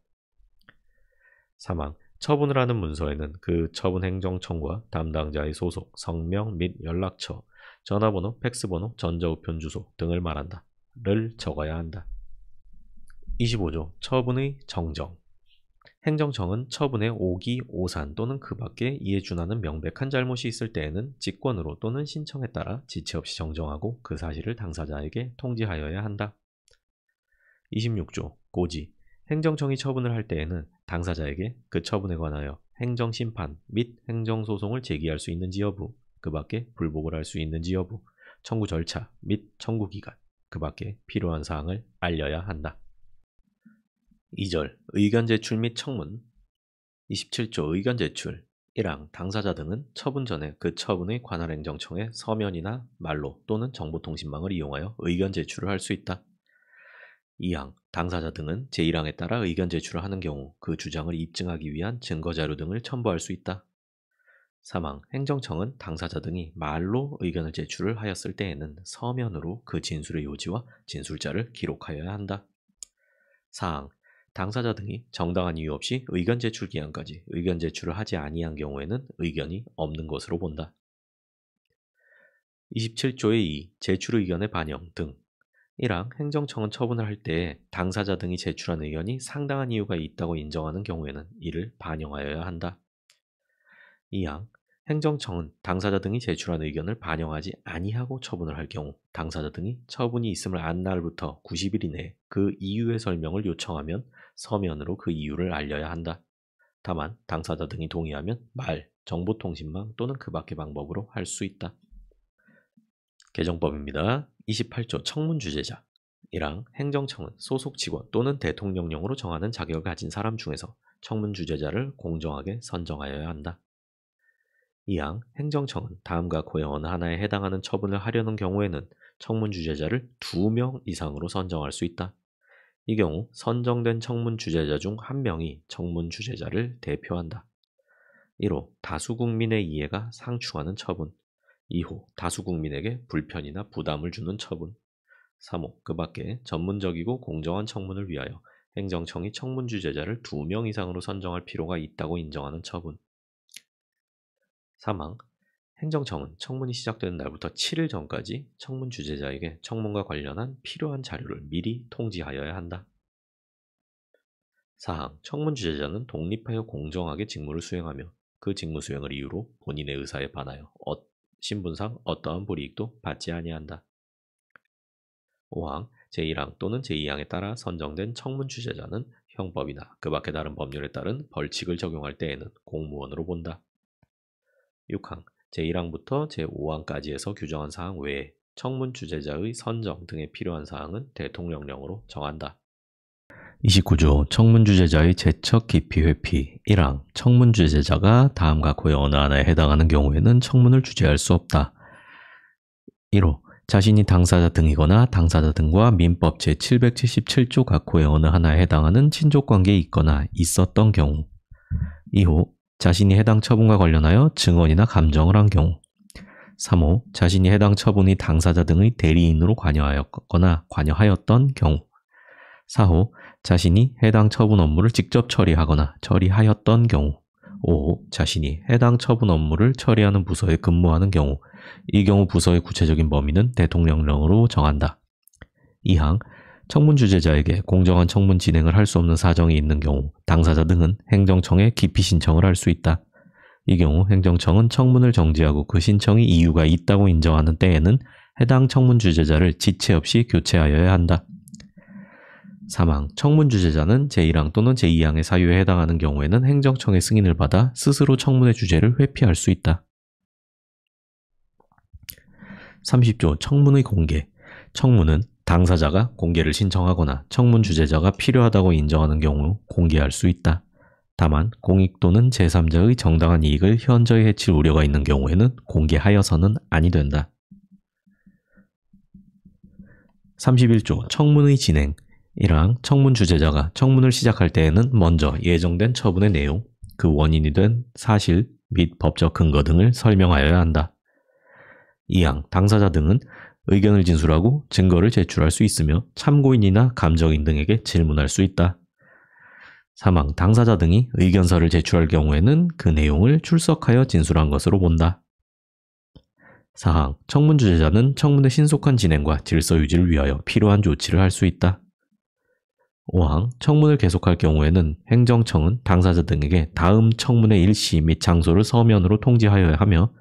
Speaker 1: 3항 처분을 하는 문서에는 그 처분 행정청과 담당자의 소속, 성명 및 연락처, 전화번호, 팩스번호, 전자우편 주소 등을 말한다. 를 적어야 한다. 25조 처분의 정정. 행정청은 처분의 오기, 오산 또는 그 밖에 이에 준하는 명백한 잘못이 있을 때에는 직권으로 또는 신청에 따라 지체 없이 정정하고 그 사실을 당사자에게 통지하여야 한다. 26조 고지. 행정청이 처분을 할 때에는 당사자에게 그 처분에 관하여 행정심판 및 행정소송을 제기할 수 있는지 여부, 그 밖에 불복을 할 수 있는지 여부, 청구 절차 및 청구기간, 그 밖에 필요한 사항을 알려야 한다. 2절 의견 제출 및 청문. 27조 의견 제출. 1항 당사자 등은 처분 전에 그 처분의 관할 행정청에 서면이나 말로 또는 정보통신망을 이용하여 의견 제출을 할 수 있다. 2항 당사자 등은 제1항에 따라 의견 제출을 하는 경우 그 주장을 입증하기 위한 증거자료 등을 첨부할 수 있다. 3항 행정청은 당사자 등이 말로 의견을 제출을 하였을 때에는 서면으로 그 진술의 요지와 진술자를 기록하여야 한다. 4항 당사자 등이 정당한 이유 없이 의견 제출 기한까지 의견 제출을 하지 아니한 경우에는 의견이 없는 것으로 본다. 27조의 2 제출 의견의 반영 등. 1항 행정청은 처분을 할 때 당사자 등이 제출한 의견이 상당한 이유가 있다고 인정하는 경우에는 이를 반영하여야 한다. 2항 행정청은 당사자 등이 제출한 의견을 반영하지 아니하고 처분을 할 경우 당사자 등이 처분이 있음을 안 날부터 90일 이내에 그 이유의 설명을 요청하면 서면으로 그 이유를 알려야 한다. 다만 당사자 등이 동의하면 말, 정보통신망 또는 그 밖의 방법으로 할 수 있다. 개정법입니다. 28조 청문 주재자. 1항 행정청은 소속 직원 또는 대통령령으로 정하는 자격을 가진 사람 중에서 청문 주재자를 공정하게 선정하여야 한다. 2항 행정청은 다음과 그의 어느 하나에 해당하는 처분을 하려는 경우에는 청문 주재자를 2명 이상으로 선정할 수 있다. 이 경우 선정된 청문 주재자 중 1명이 청문 주재자를 대표한다. 1호 다수 국민의 이해가 상충하는 처분. 2호 다수 국민에게 불편이나 부담을 주는 처분. 3호 그 밖에 전문적이고 공정한 청문을 위하여 행정청이 청문 주재자를 2명 이상으로 선정할 필요가 있다고 인정하는 처분. 3항 행정청은 청문이 시작되는 날부터 7일 전까지 청문 주재자에게 청문과 관련한 필요한 자료를 미리 통지하여야 한다. 4항 청문 주재자는 독립하여 공정하게 직무를 수행하며 그 직무 수행을 이유로 본인의 의사에 반하여 신분상 어떠한 불이익도 받지 아니한다. 5항 제1항 또는 제2항에 따라 선정된 청문 주재자는 형법이나 그 밖의 다른 법률에 따른 벌칙을 적용할 때에는 공무원으로 본다. 6항 제1항부터 제5항까지에서 규정한 사항 외에 청문 주재자의 선정 등에 필요한 사항은 대통령령으로 정한다. 29조 청문 주재자의 제척 기피 회피. 1항 청문 주재자가 다음과 그의 어느 하나에 해당하는 경우에는 청문을 주재할 수 없다. 1호 자신이 당사자 등이거나 당사자 등과 민법 제777조 각호의 어느 하나에 해당하는 친족관계에 있거나 있었던 경우. 2호 자신이 해당 처분과 관련하여 증언이나 감정을 한 경우. 3호 자신이 해당 처분이 당사자 등의 대리인으로 관여하였거나 관여하였던 경우. 4호 자신이 해당 처분 업무를 직접 처리하거나 처리하였던 경우. 5. 자신이 해당 처분 업무를 처리하는 부서에 근무하는 경우. 이 경우 부서의 구체적인 범위는 대통령령으로 정한다. 2항. 청문 주재자에게 공정한 청문 진행을 할 수 없는 사정이 있는 경우 당사자 등은 행정청에 기피 신청을 할 수 있다. 이 경우 행정청은 청문을 정지하고 그 신청이 이유가 있다고 인정하는 때에는 해당 청문 주재자를 지체 없이 교체하여야 한다. 3항. 청문 주재자는 제1항 또는 제2항의 사유에 해당하는 경우에는 행정청의 승인을 받아 스스로 청문의 주재를 회피할 수 있다. 30조 청문의 공개. 청문은 당사자가 공개를 신청하거나 청문 주재자가 필요하다고 인정하는 경우 공개할 수 있다. 다만 공익 또는 제3자의 정당한 이익을 현저히 해칠 우려가 있는 경우에는 공개하여서는 아니 된다. 31조 청문의 진행. 1항. 청문 주재자가 청문을 시작할 때에는 먼저 예정된 처분의 내용, 그 원인이 된 사실 및 법적 근거 등을 설명하여야 한다. 2항. 당사자 등은 의견을 진술하고 증거를 제출할 수 있으며 참고인이나 감정인 등에게 질문할 수 있다. 3항. 당사자 등이 의견서를 제출할 경우에는 그 내용을 출석하여 진술한 것으로 본다. 4항. 청문 주재자는 청문의 신속한 진행과 질서 유지를 위하여 필요한 조치를 할 수 있다. 5항. 청문을 계속할 경우에는 행정청은 당사자 등에게 다음 청문의 일시 및 장소를 서면으로 통지하여야 하며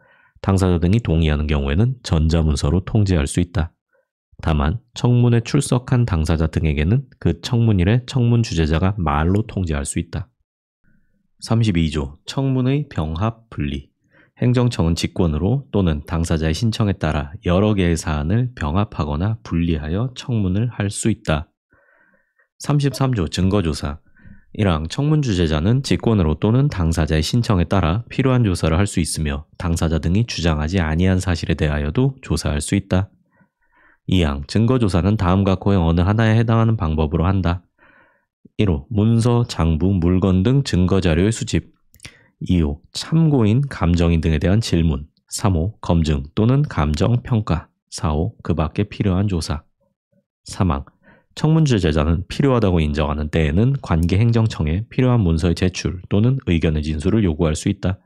Speaker 1: 당사자 등이 동의하는 경우에는 전자문서로 통지할 수 있다. 다만 청문에 출석한 당사자 등에게는 그 청문일에 청문 주재자가 말로 통지할 수 있다. 32조 청문의 병합 분리. 행정청은 직권으로 또는 당사자의 신청에 따라 여러 개의 사안을 병합하거나 분리하여 청문을 할 수 있다. 33조 증거조사. 1항. 청문 주재자는 직권으로 또는 당사자의 신청에 따라 필요한 조사를 할 수 있으며 당사자 등이 주장하지 아니한 사실에 대하여도 조사할 수 있다. 2항. 증거조사는 다음과 고의 어느 하나에 해당하는 방법으로 한다. 1호. 문서, 장부, 물건 등 증거자료의 수집. 2호. 참고인, 감정인 등에 대한 질문. 3호. 검증 또는 감정평가. 4호. 그 밖에 필요한 조사. 3항. 청문 주재자는 필요하다고 인정하는 때에는 관계 행정청에 필요한 문서의 제출 또는 의견의 진술을 요구할 수 있다.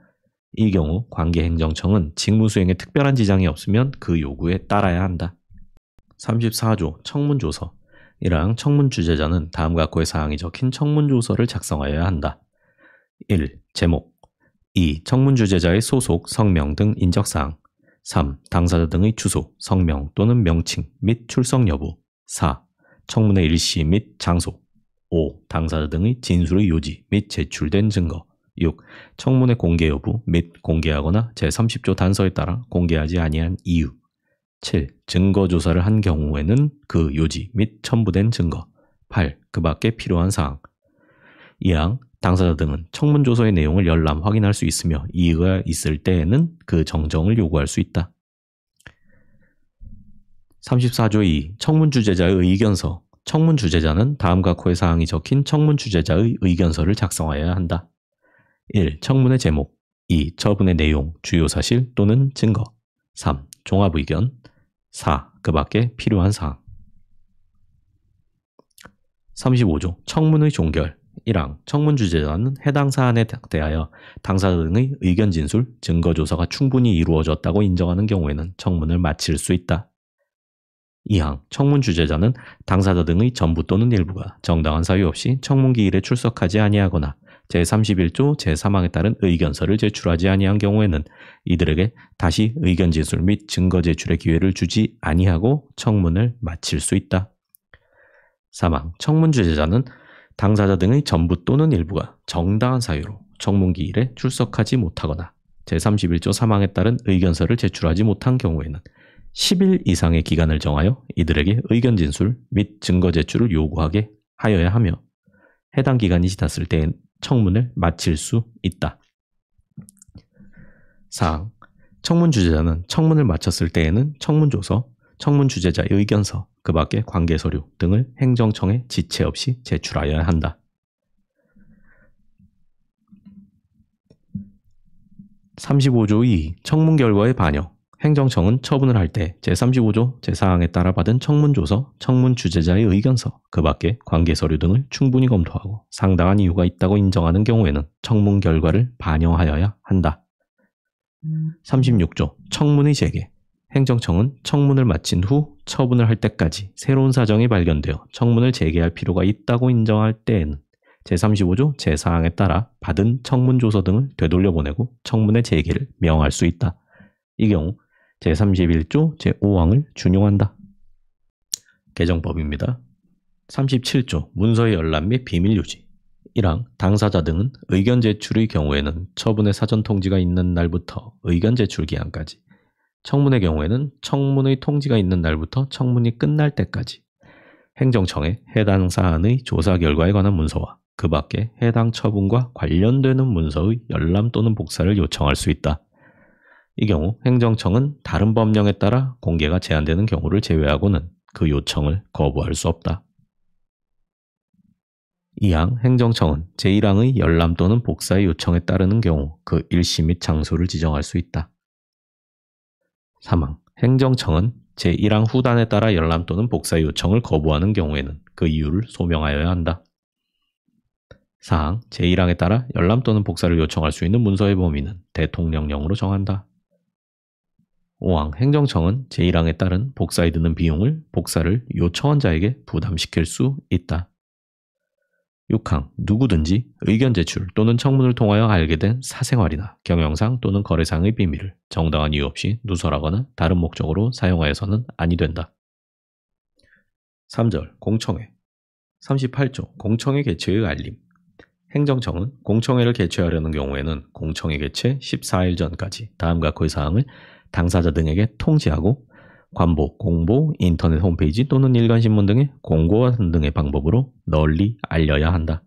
Speaker 1: 이 경우 관계 행정청은 직무 수행에 특별한 지장이 없으면 그 요구에 따라야 한다. 34조 청문조서. 1항. 청문 주재자는 다음과 고의 사항이 적힌 청문조서를 작성하여야 한다. 1. 제목. 2. 청문 주재자의 소속, 성명 등 인적사항. 3. 당사자 등의 주소, 성명 또는 명칭 및 출석 여부. 4. 청문의 일시 및 장소. 5. 당사자 등의 진술의 요지 및 제출된 증거. 6. 청문의 공개 여부 및 공개하거나 제30조 단서에 따라 공개하지 아니한 이유. 7. 증거조사를 한 경우에는 그 요지 및 첨부된 증거. 8. 그 밖에 필요한 사항. 2항. 당사자 등은 청문조서의 내용을 열람 확인할 수 있으며 이의가 있을 때에는 그 정정을 요구할 수 있다. 34조 2. 청문 주재자의 의견서. 청문 주재자는 다음과 고의 사항이 적힌 청문 주재자의 의견서를 작성하여야 한다. 1. 청문의 제목. 2. 처분의 내용, 주요 사실 또는 증거. 3. 종합 의견. 4. 그 밖에 필요한 사항. 35조 청문의 종결. 1항. 청문 주재자는 해당 사안에 대하여 당사자 등의 의견 진술, 증거 조사가 충분히 이루어졌다고 인정하는 경우에는 청문을 마칠 수 있다. 2항. 청문 주재자는 당사자 등의 전부 또는 일부가 정당한 사유 없이 청문 기일에 출석하지 아니하거나 제31조 제3항에 따른 의견서를 제출하지 아니한 경우에는 이들에게 다시 의견 진술 및 증거 제출의 기회를 주지 아니하고 청문을 마칠 수 있다. 3항. 청문 주재자는 당사자 등의 전부 또는 일부가 정당한 사유로 청문 기일에 출석하지 못하거나 제31조 3항에 따른 의견서를 제출하지 못한 경우에는 10일 이상의 기간을 정하여 이들에게 의견 진술 및 증거 제출을 요구하게 하여야 하며 해당 기간이 지났을 때엔 청문을 마칠 수 있다. 4항. 청문 주재자는 청문을 마쳤을 때에는 청문조서, 청문 주재자의 의견서, 그 밖의 관계서류 등을 행정청에 지체 없이 제출하여야 한다. 35조 2. 청문 결과의 반영. 행정청은 처분을 할 때 제35조 제4항에 따라 받은 청문조서, 청문 주재자의 의견서, 그 밖에 관계서류 등을 충분히 검토하고 상당한 이유가 있다고 인정하는 경우에는 청문 결과를 반영하여야 한다. 36조 청문의 재개. 행정청은 청문을 마친 후 처분을 할 때까지 새로운 사정이 발견되어 청문을 재개할 필요가 있다고 인정할 때에는 제35조 제4항에 따라 받은 청문조서 등을 되돌려보내고 청문의 재개를 명할 수 있다. 이 경우 제31조 제5항을 준용한다. 개정법입니다. 37조 문서의 열람 및 비밀 유지. 1항 당사자 등은 의견 제출의 경우에는 처분의 사전 통지가 있는 날부터 의견 제출 기한까지, 청문의 경우에는 청문의 통지가 있는 날부터 청문이 끝날 때까지 행정청에 해당 사안의 조사 결과에 관한 문서와 그 밖에 해당 처분과 관련되는 문서의 열람 또는 복사를 요청할 수 있다. 이 경우 행정청은 다른 법령에 따라 공개가 제한되는 경우를 제외하고는 그 요청을 거부할 수 없다. 2항 행정청은 제1항의 열람 또는 복사의 요청에 따르는 경우 그 일시 및 장소를 지정할 수 있다. 3항 행정청은 제1항 후단에 따라 열람 또는 복사의 요청을 거부하는 경우에는 그 이유를 소명하여야 한다. 4항 제1항에 따라 열람 또는 복사를 요청할 수 있는 문서의 범위는 대통령령으로 정한다. 5항 행정청은 제1항에 따른 복사에 드는 비용을 복사를 요청한 자에게 부담시킬 수 있다. 6항 누구든지 의견 제출 또는 청문을 통하여 알게 된 사생활이나 경영상 또는 거래상의 비밀을 정당한 이유 없이 누설하거나 다른 목적으로 사용하여서는 아니 된다. 3절 공청회. 38조 공청회 개최의 알림. 행정청은 공청회를 개최하려는 경우에는 공청회 개최 14일 전까지 다음과 같의 사항을 당사자 등에게 통지하고 관보, 공보, 인터넷 홈페이지 또는 일간신문 등의 공고 등의 방법으로 널리 알려야 한다.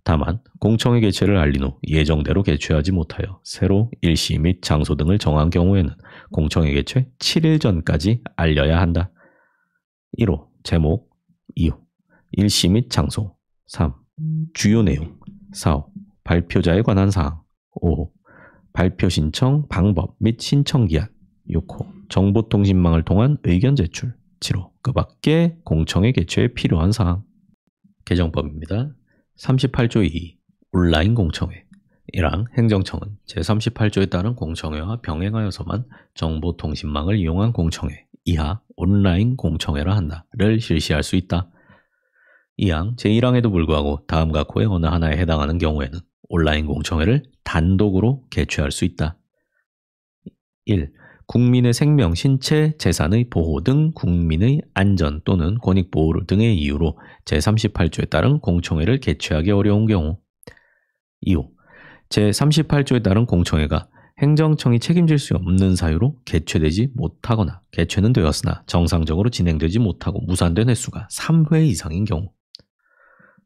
Speaker 1: 다만 공청회 개최를 알린 후 예정대로 개최하지 못하여 새로 일시 및 장소 등을 정한 경우에는 공청회 개최 7일 전까지 알려야 한다. 1호 제목 2호 일시 및 장소 3. 주요 내용 4호 발표자에 관한 사항 5호 발표 신청 방법 및 신청 기한 6호 정보통신망을 통한 의견 제출 7호 그 밖에 공청회 개최에 필요한 사항. 개정법입니다. 38조 2 온라인 공청회. 1항 행정청은 제38조에 따른 공청회와 병행하여서만 정보통신망을 이용한 공청회 이하 온라인 공청회라 한다를 실시할 수 있다. 2항 제1항에도 불구하고 다음과 같고의 어느 하나에 해당하는 경우에는 온라인 공청회를 단독으로 개최할 수 있다. 1. 국민의 생명, 신체, 재산의 보호 등 국민의 안전 또는 권익보호 등의 이유로 제38조에 따른 공청회를 개최하기 어려운 경우. 2호 제38조에 따른 공청회가 행정청이 책임질 수 없는 사유로 개최되지 못하거나 개최는 되었으나 정상적으로 진행되지 못하고 무산된 횟수가 3회 이상인 경우.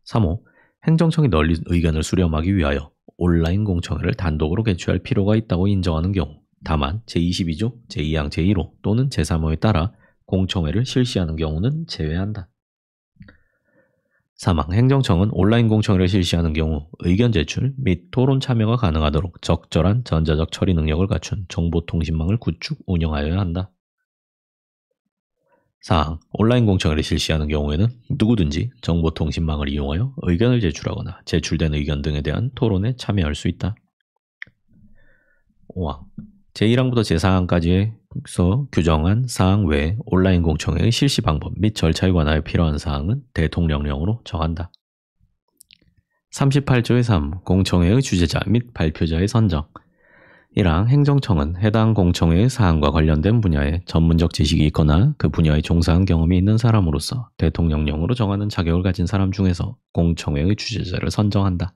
Speaker 1: 3호 행정청이 널리 의견을 수렴하기 위하여 온라인 공청회를 단독으로 개최할 필요가 있다고 인정하는 경우, 다만 제22조 제2항 제1호 또는 제3호에 따라 공청회를 실시하는 경우는 제외한다. 3항 행정청은 온라인 공청회를 실시하는 경우 의견 제출 및 토론 참여가 가능하도록 적절한 전자적 처리 능력을 갖춘 정보통신망을 구축 운영하여야 한다. 4항 온라인 공청회를 실시하는 경우에는 누구든지 정보통신망을 이용하여 의견을 제출하거나 제출된 의견 등에 대한 토론에 참여할 수 있다. 5항 제1항부터 제4항까지에서 규정한 사항 외에 온라인 공청회의 실시 방법 및 절차에 관하여 필요한 사항은 대통령령으로 정한다. 38조의 3 공청회의 주재자 및 발표자의 선정. 1항 행정청은 해당 공청회의 사항과 관련된 분야에 전문적 지식이 있거나 그 분야에 종사한 경험이 있는 사람으로서 대통령령으로 정하는 자격을 가진 사람 중에서 공청회의 주재자를 선정한다.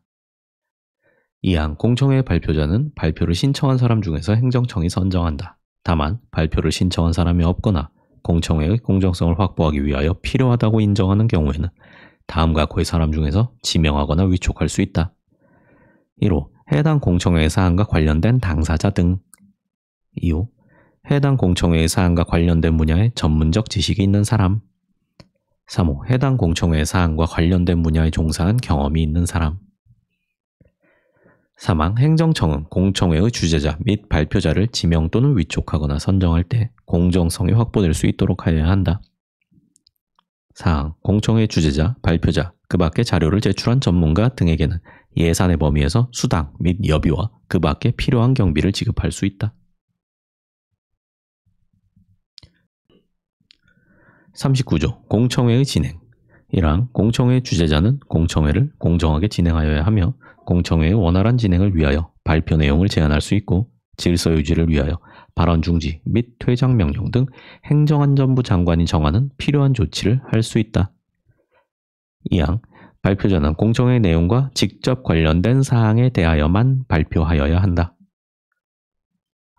Speaker 1: 2항 공청회의 발표자는 발표를 신청한 사람 중에서 행정청이 선정한다. 다만 발표를 신청한 사람이 없거나 공청회의 공정성을 확보하기 위하여 필요하다고 인정하는 경우에는 다음과 같고의 사람 중에서 지명하거나 위촉할 수 있다. 1호 해당 공청회의 사안과 관련된 당사자 등. 2호 해당 공청회의 사안과 관련된 분야에 전문적 지식이 있는 사람. 3호 해당 공청회의 사안과 관련된 분야에 종사한 경험이 있는 사람. 사망, 행정청은 공청회의 주재자 및 발표자를 지명 또는 위촉하거나 선정할 때 공정성이 확보될 수 있도록 하여야 한다. 사항, 공청회 주재자, 발표자, 그 밖의 자료를 제출한 전문가 등에게는 예산의 범위에서 수당 및 여비와 그 밖에 필요한 경비를 지급할 수 있다. 39조 공청회의 진행. 1항 공청회 주재자는 공청회를 공정하게 진행하여야 하며 공청회의 원활한 진행을 위하여 발표 내용을 제안할 수 있고 질서 유지를 위하여 발언 중지 및 퇴장 명령 등 행정안전부 장관이 정하는 필요한 조치를 할 수 있다. 2항 발표자는 공청회 내용과 직접 관련된 사항에 대하여만 발표하여야 한다.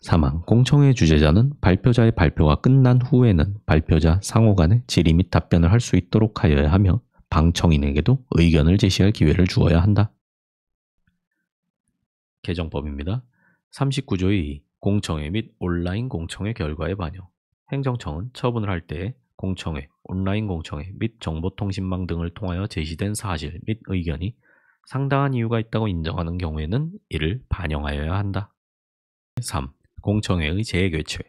Speaker 1: 3항 공청회 주재자는 발표자의 발표가 끝난 후에는 발표자 상호 간의 질의 및 답변을 할 수 있도록 하여야 하며 방청인에게도 의견을 제시할 기회를 주어야 한다. 개정법입니다. 39조의 2. 공청회 및 온라인 공청회 결과의 반영. 행정청은 처분을 할 때에 공청회, 온라인 공청회 및 정보통신망 등을 통하여 제시된 사실 및 의견이 상당한 이유가 있다고 인정하는 경우에는 이를 반영하여야 한다. 3. 공청회의 재개최.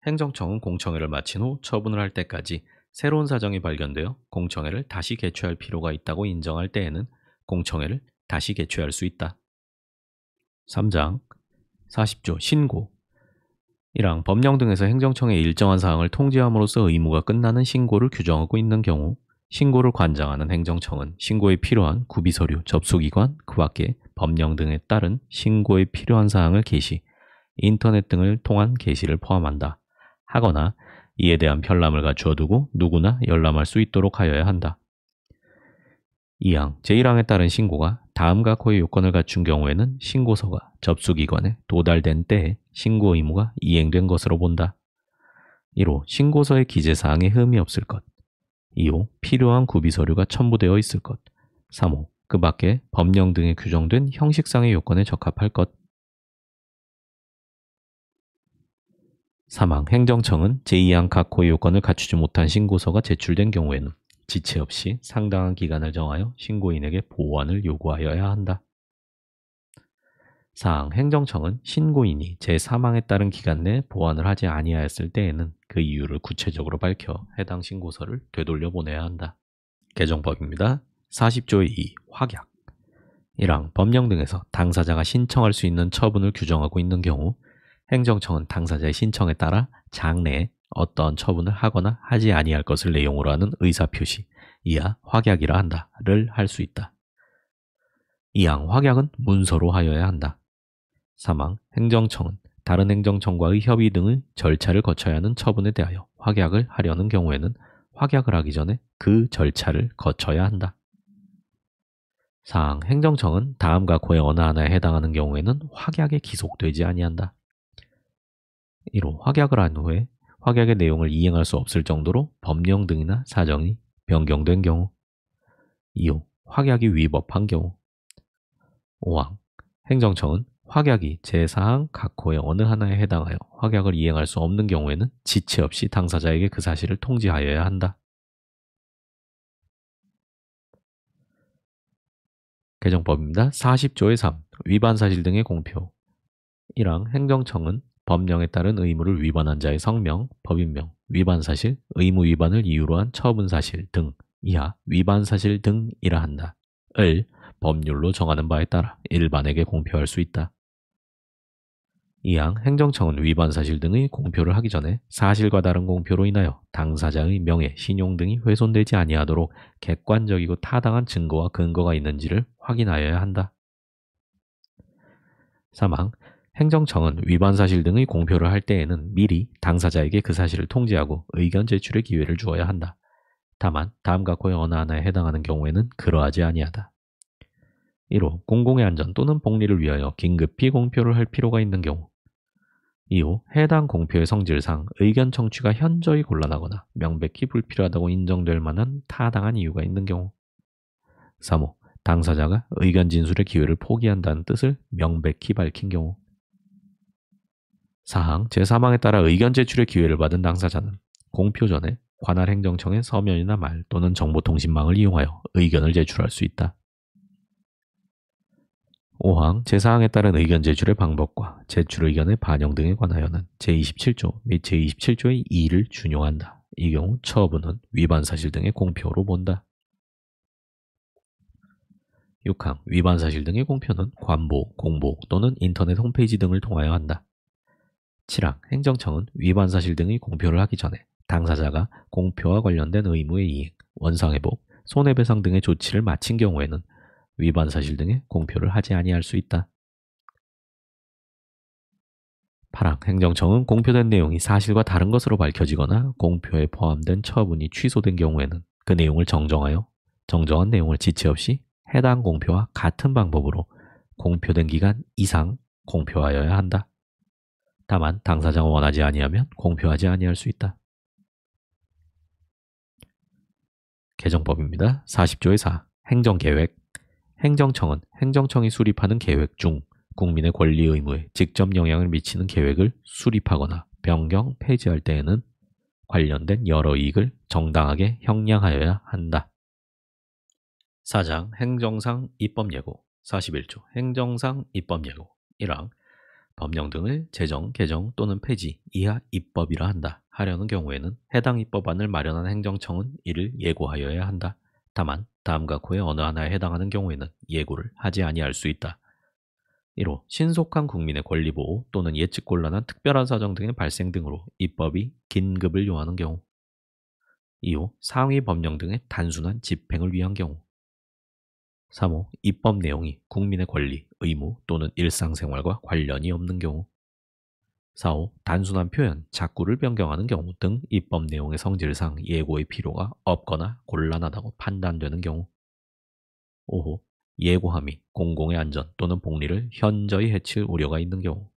Speaker 1: 행정청은 공청회를 마친 후 처분을 할 때까지 새로운 사정이 발견되어 공청회를 다시 개최할 필요가 있다고 인정할 때에는 공청회를 다시 개최할 수 있다. 3장 40조 신고. 1항 법령 등에서 행정청의 일정한 사항을 통지함으로써 의무가 끝나는 신고를 규정하고 있는 경우 신고를 관장하는 행정청은 신고에 필요한 구비서류, 접수기관, 그 밖에 법령 등에 따른 신고에 필요한 사항을 게시, 인터넷 등을 통한 게시를 포함한다. 하거나 이에 대한 편람을 갖추어 두고 누구나 열람할 수 있도록 하여야 한다. 2항 제1항에 따른 신고가 다음과 고의 요건을 갖춘 경우에는 신고서가 접수기관에 도달된 때에 신고 의무가 이행된 것으로 본다. 1호 신고서의 기재사항에 흠이 없을 것. 2호 필요한 구비서류가 첨부되어 있을 것. 3호 그 밖에 법령 등에 규정된 형식상의 요건에 적합할 것. 3항 행정청은 제2항 각 고의 요건을 갖추지 못한 신고서가 제출된 경우에는 지체 없이 상당한 기간을 정하여 신고인에게 보완을 요구하여야 한다. 4항 행정청은 신고인이 제3항에 따른 기간 내에 보완을 하지 아니하였을 때에는 그 이유를 구체적으로 밝혀 해당 신고서를 되돌려 보내야 한다. 개정법입니다. 40조의 2 확약. 1항 법령 등에서 당사자가 신청할 수 있는 처분을 규정하고 있는 경우 행정청은 당사자의 신청에 따라 장내에 어떠한 처분을 하거나 하지 아니할 것을 내용으로 하는 의사표시, 이하 확약이라 한다를 할 수 있다. 2항 확약은 문서로 하여야 한다. 3항 행정청은 다른 행정청과의 협의 등의 절차를 거쳐야 하는 처분에 대하여 확약을 하려는 경우에는 확약을 하기 전에 그 절차를 거쳐야 한다. 4항 행정청은 다음과 고의 어느 하나에 해당하는 경우에는 확약에 기속되지 아니한다. 1호 확약을 한 후에 확약의 내용을 이행할 수 없을 정도로 법령 등이나 사정이 변경된 경우. 2호 확약이 위법한 경우. 5항 행정청은 확약이 제4항 각 호의 어느 하나에 해당하여 확약을 이행할 수 없는 경우에는 지체 없이 당사자에게 그 사실을 통지하여야 한다. 개정법입니다. 40조의 3 위반 사실 등의 공표. 1항 행정청은 법령에 따른 의무를 위반한 자의 성명, 법인명, 위반 사실, 의무 위반을 이유로 한 처분 사실 등 이하 위반 사실 등이라 한다. 을 법률로 정하는 바에 따라 일반에게 공표할 수 있다. 2항 행정청은 위반 사실 등의 공표를 하기 전에 사실과 다른 공표로 인하여 당사자의 명예, 신용 등이 훼손되지 아니하도록 객관적이고 타당한 증거와 근거가 있는지를 확인하여야 한다. 3항 행정청은 위반 사실 등의 공표를 할 때에는 미리 당사자에게 그 사실을 통지하고 의견 제출의 기회를 주어야 한다. 다만 다음과 고의 어느 하나에 해당하는 경우에는 그러하지 아니하다. 1호 공공의 안전 또는 복리를 위하여 긴급히 공표를 할 필요가 있는 경우. 2호 해당 공표의 성질상 의견 청취가 현저히 곤란하거나 명백히 불필요하다고 인정될 만한 타당한 이유가 있는 경우. 3호 당사자가 의견 진술의 기회를 포기한다는 뜻을 명백히 밝힌 경우. 4항 제3항에 따라 의견 제출의 기회를 받은 당사자는 공표 전에 관할 행정청의 서면이나 말 또는 정보통신망을 이용하여 의견을 제출할 수 있다. 5항 제사항에 따른 의견 제출의 방법과 제출 의견의 반영 등에 관하여는 제27조 및 제27조의 2를 준용한다. 이 경우 처분은 위반 사실 등의 공표로 본다. 6항 위반 사실 등의 공표는 관보, 공보 또는 인터넷 홈페이지 등을 통하여 한다. 7항 행정청은 위반 사실 등의 공표를 하기 전에 당사자가 공표와 관련된 의무의 이행, 원상회복, 손해배상 등의 조치를 마친 경우에는 위반 사실 등의 공표를 하지 아니할 수 있다. 8항 행정청은 공표된 내용이 사실과 다른 것으로 밝혀지거나 공표에 포함된 처분이 취소된 경우에는 그 내용을 정정하여 정정한 내용을 지체 없이 해당 공표와 같은 방법으로 공표된 기간 이상 공표하여야 한다. 다만 당사자가 원하지 아니하면 공표하지 아니할 수 있다. 개정법입니다. 40조의 4 행정계획 행정청은 행정청이 수립하는 계획 중 국민의 권리 의무에 직접 영향을 미치는 계획을 수립하거나 변경, 폐지할 때에는 관련된 여러 이익을 정당하게 형량하여야 한다. 4장 행정상 입법예고 41조 행정상 입법예고 1항 법령 등을 제정, 개정 또는 폐지 이하 입법이라 한다. 하려는 경우에는 해당 입법안을 마련한 행정청은 이를 예고하여야 한다. 다만 다음과 후의 어느 하나에 해당하는 경우에는 예고를 하지 아니할 수 있다. 1호 신속한 국민의 권리보호 또는 예측곤란한 특별한 사정 등의 발생 등으로 입법이 긴급을 요하는 경우 2호 상위 법령 등의 단순한 집행을 위한 경우 3호 입법 내용이 국민의 권리, 의무 또는 일상생활과 관련이 없는 경우 4호 단순한 표현, 작구를 변경하는 경우 등 입법 내용의 성질상 예고의 필요가 없거나 곤란하다고 판단되는 경우 5호 예고함이 공공의 안전 또는 복리를 현저히 해칠 우려가 있는 경우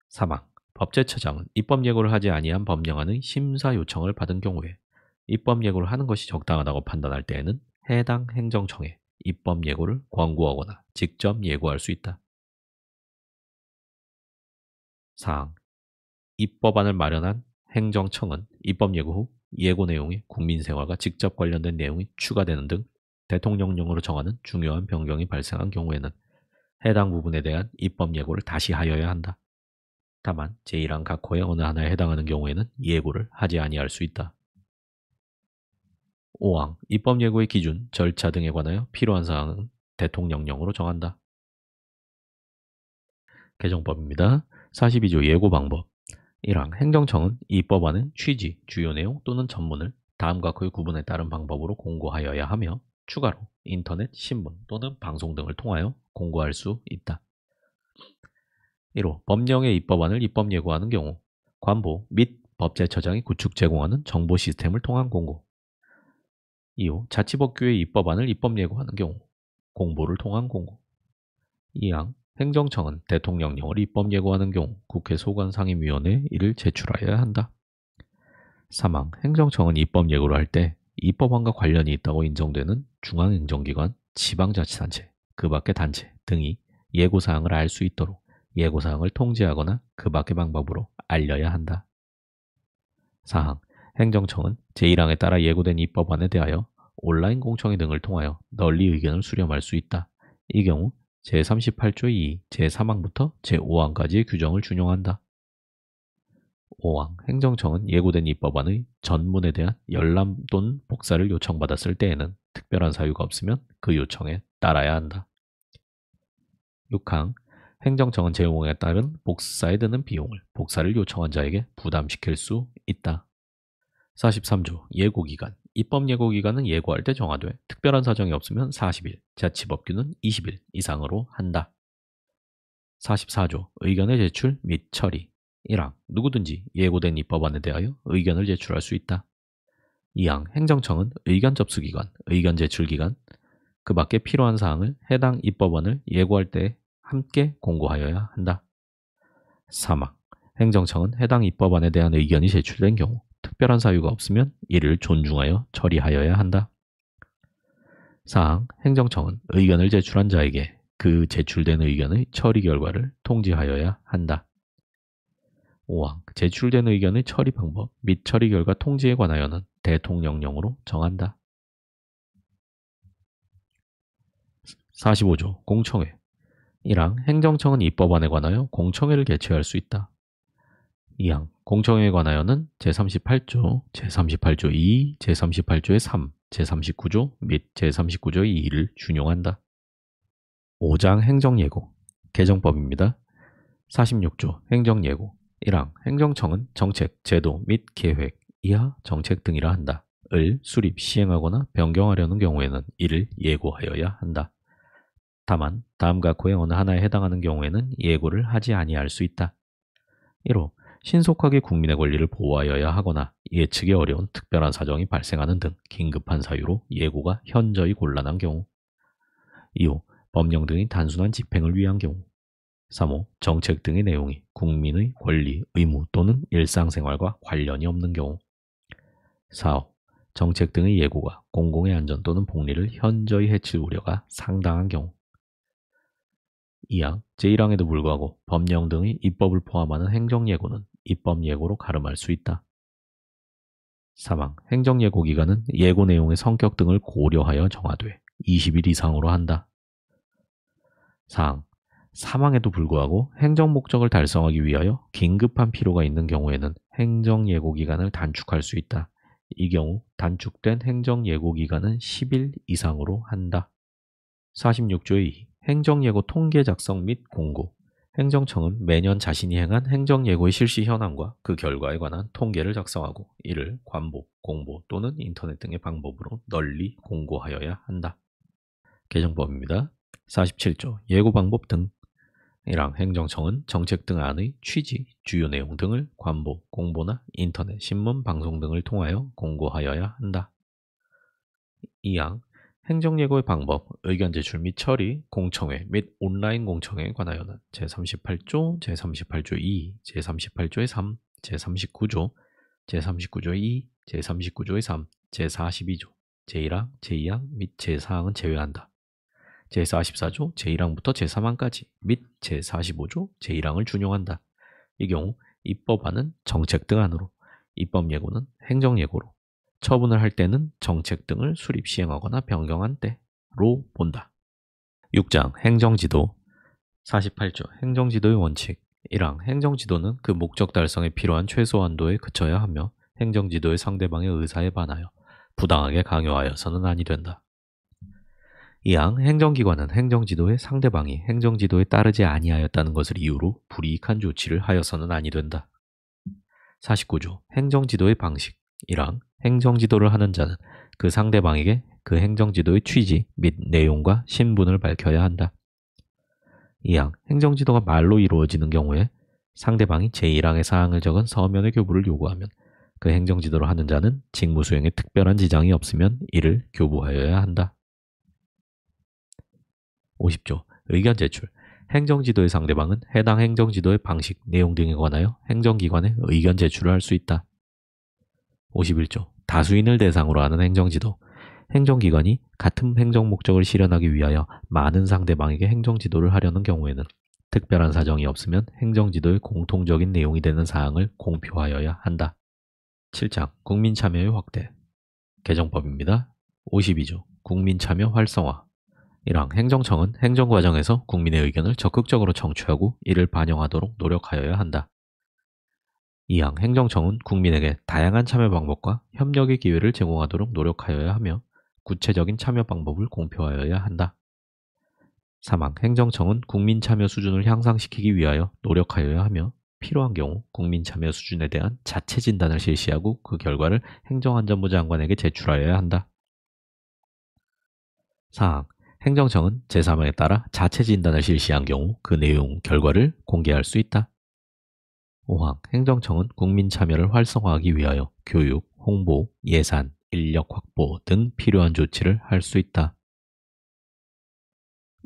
Speaker 1: 3항 법제처장은 입법 예고를 하지 아니한 법령안의 심사 요청을 받은 경우에 입법 예고를 하는 것이 적당하다고 판단할 때에는 해당 행정청에 입법 예고를 권고하거나 직접 예고할 수 있다. 4항 입법안을 마련한 행정청은 입법 예고 후 예고 내용이 국민생활과 직접 관련된 내용이 추가되는 등 대통령령으로 정하는 중요한 변경이 발생한 경우에는 해당 부분에 대한 입법 예고를 다시 하여야 한다. 다만 제1항 각 호의 어느 하나에 해당하는 경우에는 예고를 하지 아니할 수 있다. 5항 입법 예고의 기준, 절차 등에 관하여 필요한 사항은 대통령령으로 정한다. 개정법입니다. 42조 예고 방법 1항 행정청은 입법안은 취지, 주요 내용 또는 전문을 다음과 그의 구분에 따른 방법으로 공고하여야 하며 추가로 인터넷, 신문 또는 방송 등을 통하여 공고할 수 있다. 1호 법령의 입법안을 입법 예고하는 경우 관보 및 법제처장이 구축 제공하는 정보 시스템을 통한 공고 2호 자치법규의 입법안을 입법 예고하는 경우 공보를 통한 공고 2항 행정청은 대통령령을 입법 예고하는 경우 국회 소관상임위원회에 이를 제출하여야 한다. 3항 행정청은 입법 예고를 할 때 입법안과 관련이 있다고 인정되는 중앙행정기관, 지방자치단체, 그 밖의 단체 등이 예고사항을 알 수 있도록 예고사항을 통지하거나 그 밖의 방법으로 알려야 한다. 4항 행정청은 제1항에 따라 예고된 입법안에 대하여 온라인 공청회 등을 통하여 널리 의견을 수렴할 수 있다. 이 경우 제38조 2, 제3항부터 제5항까지의 규정을 준용한다. 5항 행정청은 예고된 입법안의 전문에 대한 열람 또는 복사를 요청받았을 때에는 특별한 사유가 없으면 그 요청에 따라야 한다. 6항 행정청은 제5항에 따른 복사에 드는 비용을 복사를 요청한 자에게 부담시킬 수 있다. 43조 예고기간 입법 예고기간은 예고할 때 정하되 특별한 사정이 없으면 40일, 자치법규는 20일 이상으로 한다. 44조 의견의 제출 및 처리 1항 누구든지 예고된 입법안에 대하여 의견을 제출할 수 있다. 2항 행정청은 의견 접수기간, 의견 제출기간, 그 밖에 필요한 사항을 해당 입법안을 예고할 때 함께 공고하여야 한다. 3항 행정청은 해당 입법안에 대한 의견이 제출된 경우 특별한 사유가 없으면 이를 존중하여 처리하여야 한다. 4항 행정청은 의견을 제출한 자에게 그 제출된 의견의 처리 결과를 통지하여야 한다. 5항 제출된 의견의 처리 방법 및 처리 결과 통지에 관하여는 대통령령으로 정한다. 45조 공청회 1항 행정청은 입법안에 관하여 공청회를 개최할 수 있다. 2항 공청회에 관하여는 제38조, 제38조 2, 제38조의 3, 제39조 및 제39조의 2를 준용한다. 5장 행정예고 개정법입니다. 46조 행정예고 1항 행정청은 정책, 제도 및 계획, 이하 정책 등이라 한다. 을 수립, 시행하거나 변경하려는 경우에는 이를 예고하여야 한다. 다만 다음과 그 어느 하나에 해당하는 경우에는 예고를 하지 아니할 수 있다. 1호 신속하게 국민의 권리를 보호하여야 하거나 예측이 어려운 특별한 사정이 발생하는 등 긴급한 사유로 예고가 현저히 곤란한 경우. 2호 법령 등의 단순한 집행을 위한 경우. 3호 정책 등의 내용이 국민의 권리, 의무 또는 일상생활과 관련이 없는 경우. 4호 정책 등의 예고가 공공의 안전 또는 복리를 현저히 해칠 우려가 상당한 경우. 2항 제1항에도 불구하고 법령 등의 입법을 포함하는 행정예고는 입법예고로 가름할 수 있다. 3항 행정예고 기간은 예고 내용의 성격 등을 고려하여 정하되 20일 이상으로 한다. 4항 사망에도 불구하고 행정 목적을 달성하기 위하여 긴급한 필요가 있는 경우에는 행정예고 기간을 단축할 수 있다. 이 경우 단축된 행정예고 기간은 10일 이상으로 한다. 46조의 2 행정예고 통계 작성 및 공고 행정청은 매년 자신이 행한 행정예고의 실시 현황과 그 결과에 관한 통계를 작성하고 이를 관보, 공보 또는 인터넷 등의 방법으로 널리 공고하여야 한다. 개정법입니다. 47조 예고 방법 등 1항 행정청은 정책 등 안의 취지, 주요 내용 등을 관보, 공보나 인터넷, 신문, 방송 등을 통하여 공고하여야 한다. 2항 행정예고의 방법, 의견 제출 및 처리, 공청회 및 온라인 공청회에 관하여는 제38조, 제38조 2, 제38조의 3, 제39조, 제39조의 2, 제39조의 3, 제42조, 제1항, 제2항 및 제4항은 제외한다. 제44조, 제1항부터 제3항까지 및 제45조, 제1항을 준용한다. 이 경우 입법안은 정책 등 안으로, 입법예고는 행정예고로, 처분을 할 때는 정책 등을 수립, 시행하거나 변경한 때로 본다. 6장 행정지도 48조 행정지도의 원칙 1항 행정지도는 그 목적 달성에 필요한 최소 한도에 그쳐야 하며 행정지도의 상대방의 의사에 반하여 부당하게 강요하여서는 아니 된다. 2항 행정기관은 행정지도의 상대방이 행정지도에 따르지 아니하였다는 것을 이유로 불이익한 조치를 하여서는 아니 된다. 49조 행정지도의 방식 1항 행정지도를 하는 자는 그 상대방에게 그 행정지도의 취지 및 내용과 신분을 밝혀야 한다. 2항 행정지도가 말로 이루어지는 경우에 상대방이 제1항의 사항을 적은 서면의 교부를 요구하면 그 행정지도를 하는 자는 직무 수행에 특별한 지장이 없으면 이를 교부하여야 한다. 50조 의견 제출 행정지도의 상대방은 해당 행정지도의 방식, 내용 등에 관하여 행정기관에 의견 제출을 할 수 있다. 51조 다수인을 대상으로 하는 행정지도 행정기관이 같은 행정 목적을 실현하기 위하여 많은 상대방에게 행정지도를 하려는 경우에는 특별한 사정이 없으면 행정지도의 공통적인 내용이 되는 사항을 공표하여야 한다. 7장 국민참여의 확대 개정법입니다. 52조 국민참여 활성화 1항 행정청은 행정과정에서 국민의 의견을 적극적으로 청취하고 이를 반영하도록 노력하여야 한다. 2항 행정청은 국민에게 다양한 참여 방법과 협력의 기회를 제공하도록 노력하여야 하며 구체적인 참여 방법을 공표하여야 한다. 3항 행정청은 국민 참여 수준을 향상시키기 위하여 노력하여야 하며 필요한 경우 국민 참여 수준에 대한 자체 진단을 실시하고 그 결과를 행정안전부 장관에게 제출하여야 한다. 4항 행정청은 제3항에 따라 자체 진단을 실시한 경우 그 내용, 결과를 공개할 수 있다. 5항 행정청은 국민 참여를 활성화하기 위하여 교육, 홍보, 예산, 인력 확보 등 필요한 조치를 할 수 있다.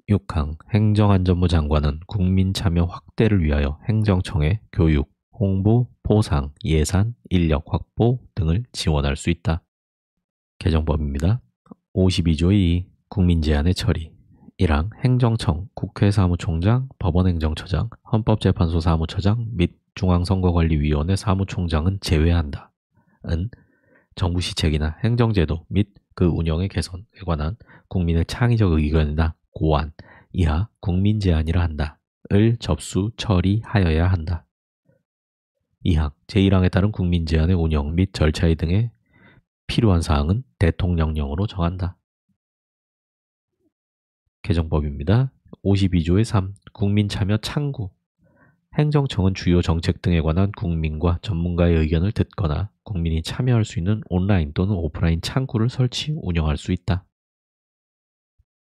Speaker 1: 6항 행정안전부 장관은 국민 참여 확대를 위하여 행정청에 교육, 홍보, 보상, 예산, 인력 확보 등을 지원할 수 있다. 개정법입니다. 52조의 2 국민 제안의 처리 1항 행정청, 국회사무총장, 법원행정처장, 헌법재판소 사무처장 및 중앙선거관리위원회 사무총장은 제외한다. 은 정부 시책이나 행정제도 및 그 운영의 개선에 관한 국민의 창의적 의견이나 고안 이하 국민 제안이라 한다. 을 접수 처리하여야 한다. 2항 제1항에 따른 국민 제안의 운영 및 절차 등에 필요한 사항은 대통령령으로 정한다. 개정법입니다. 52조의 3 국민 참여 창구 행정청은 주요 정책 등에 관한 국민과 전문가의 의견을 듣거나 국민이 참여할 수 있는 온라인 또는 오프라인 창구를 설치, 운영할 수 있다.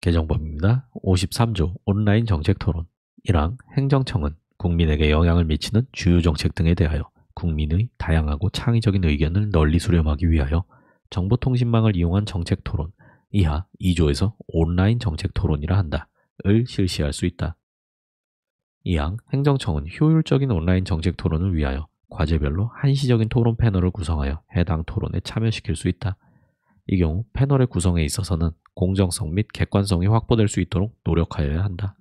Speaker 1: 개정법입니다. 53조 온라인 정책 토론 1항 행정청은 국민에게 영향을 미치는 주요 정책 등에 대하여 국민의 다양하고 창의적인 의견을 널리 수렴하기 위하여 정보통신망을 이용한 정책 토론 이하 2조에서 온라인 정책 토론이라 한다. 을 실시할 수 있다. 2항 행정청은 효율적인 온라인 정책 토론을 위하여 과제별로 한시적인 토론 패널을 구성하여 해당 토론에 참여시킬 수 있다. 이 경우 패널의 구성에 있어서는 공정성 및 객관성이 확보될 수 있도록 노력하여야 한다.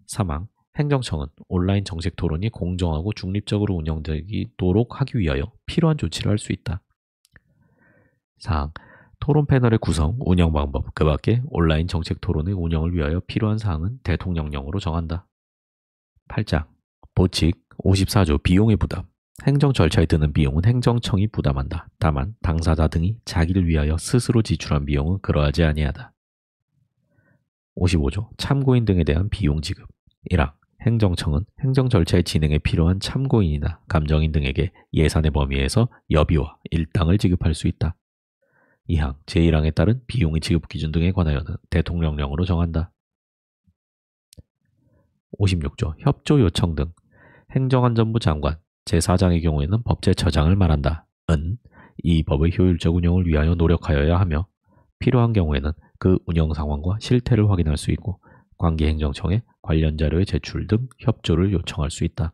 Speaker 1: 3항 행정청은 온라인 정책 토론이 공정하고 중립적으로 운영되도록 하기 위하여 필요한 조치를 할 수 있다. 4항 토론 패널의 구성, 운영 방법, 그 밖에 온라인 정책 토론의 운영을 위하여 필요한 사항은 대통령령으로 정한다. 8장 보칙 54조 비용의 부담 행정 절차에 드는 비용은 행정청이 부담한다. 다만 당사자 등이 자기를 위하여 스스로 지출한 비용은 그러하지 아니하다. 55조 참고인 등에 대한 비용 지급 1항 행정청은 행정 절차의 진행에 필요한 참고인이나 감정인 등에게 예산의 범위에서 여비와 일당을 지급할 수 있다. 2항 제1항에 따른 비용의 지급 기준 등에 관하여는 대통령령으로 정한다. 56조 협조 요청 등 행정안전부 장관 제4장의 경우에는 법제처장을 말한다. 은 이 법의 효율적 운영을 위하여 노력하여야 하며 필요한 경우에는 그 운영 상황과 실태를 확인할 수 있고 관계행정청에 관련 자료의 제출 등 협조를 요청할 수 있다.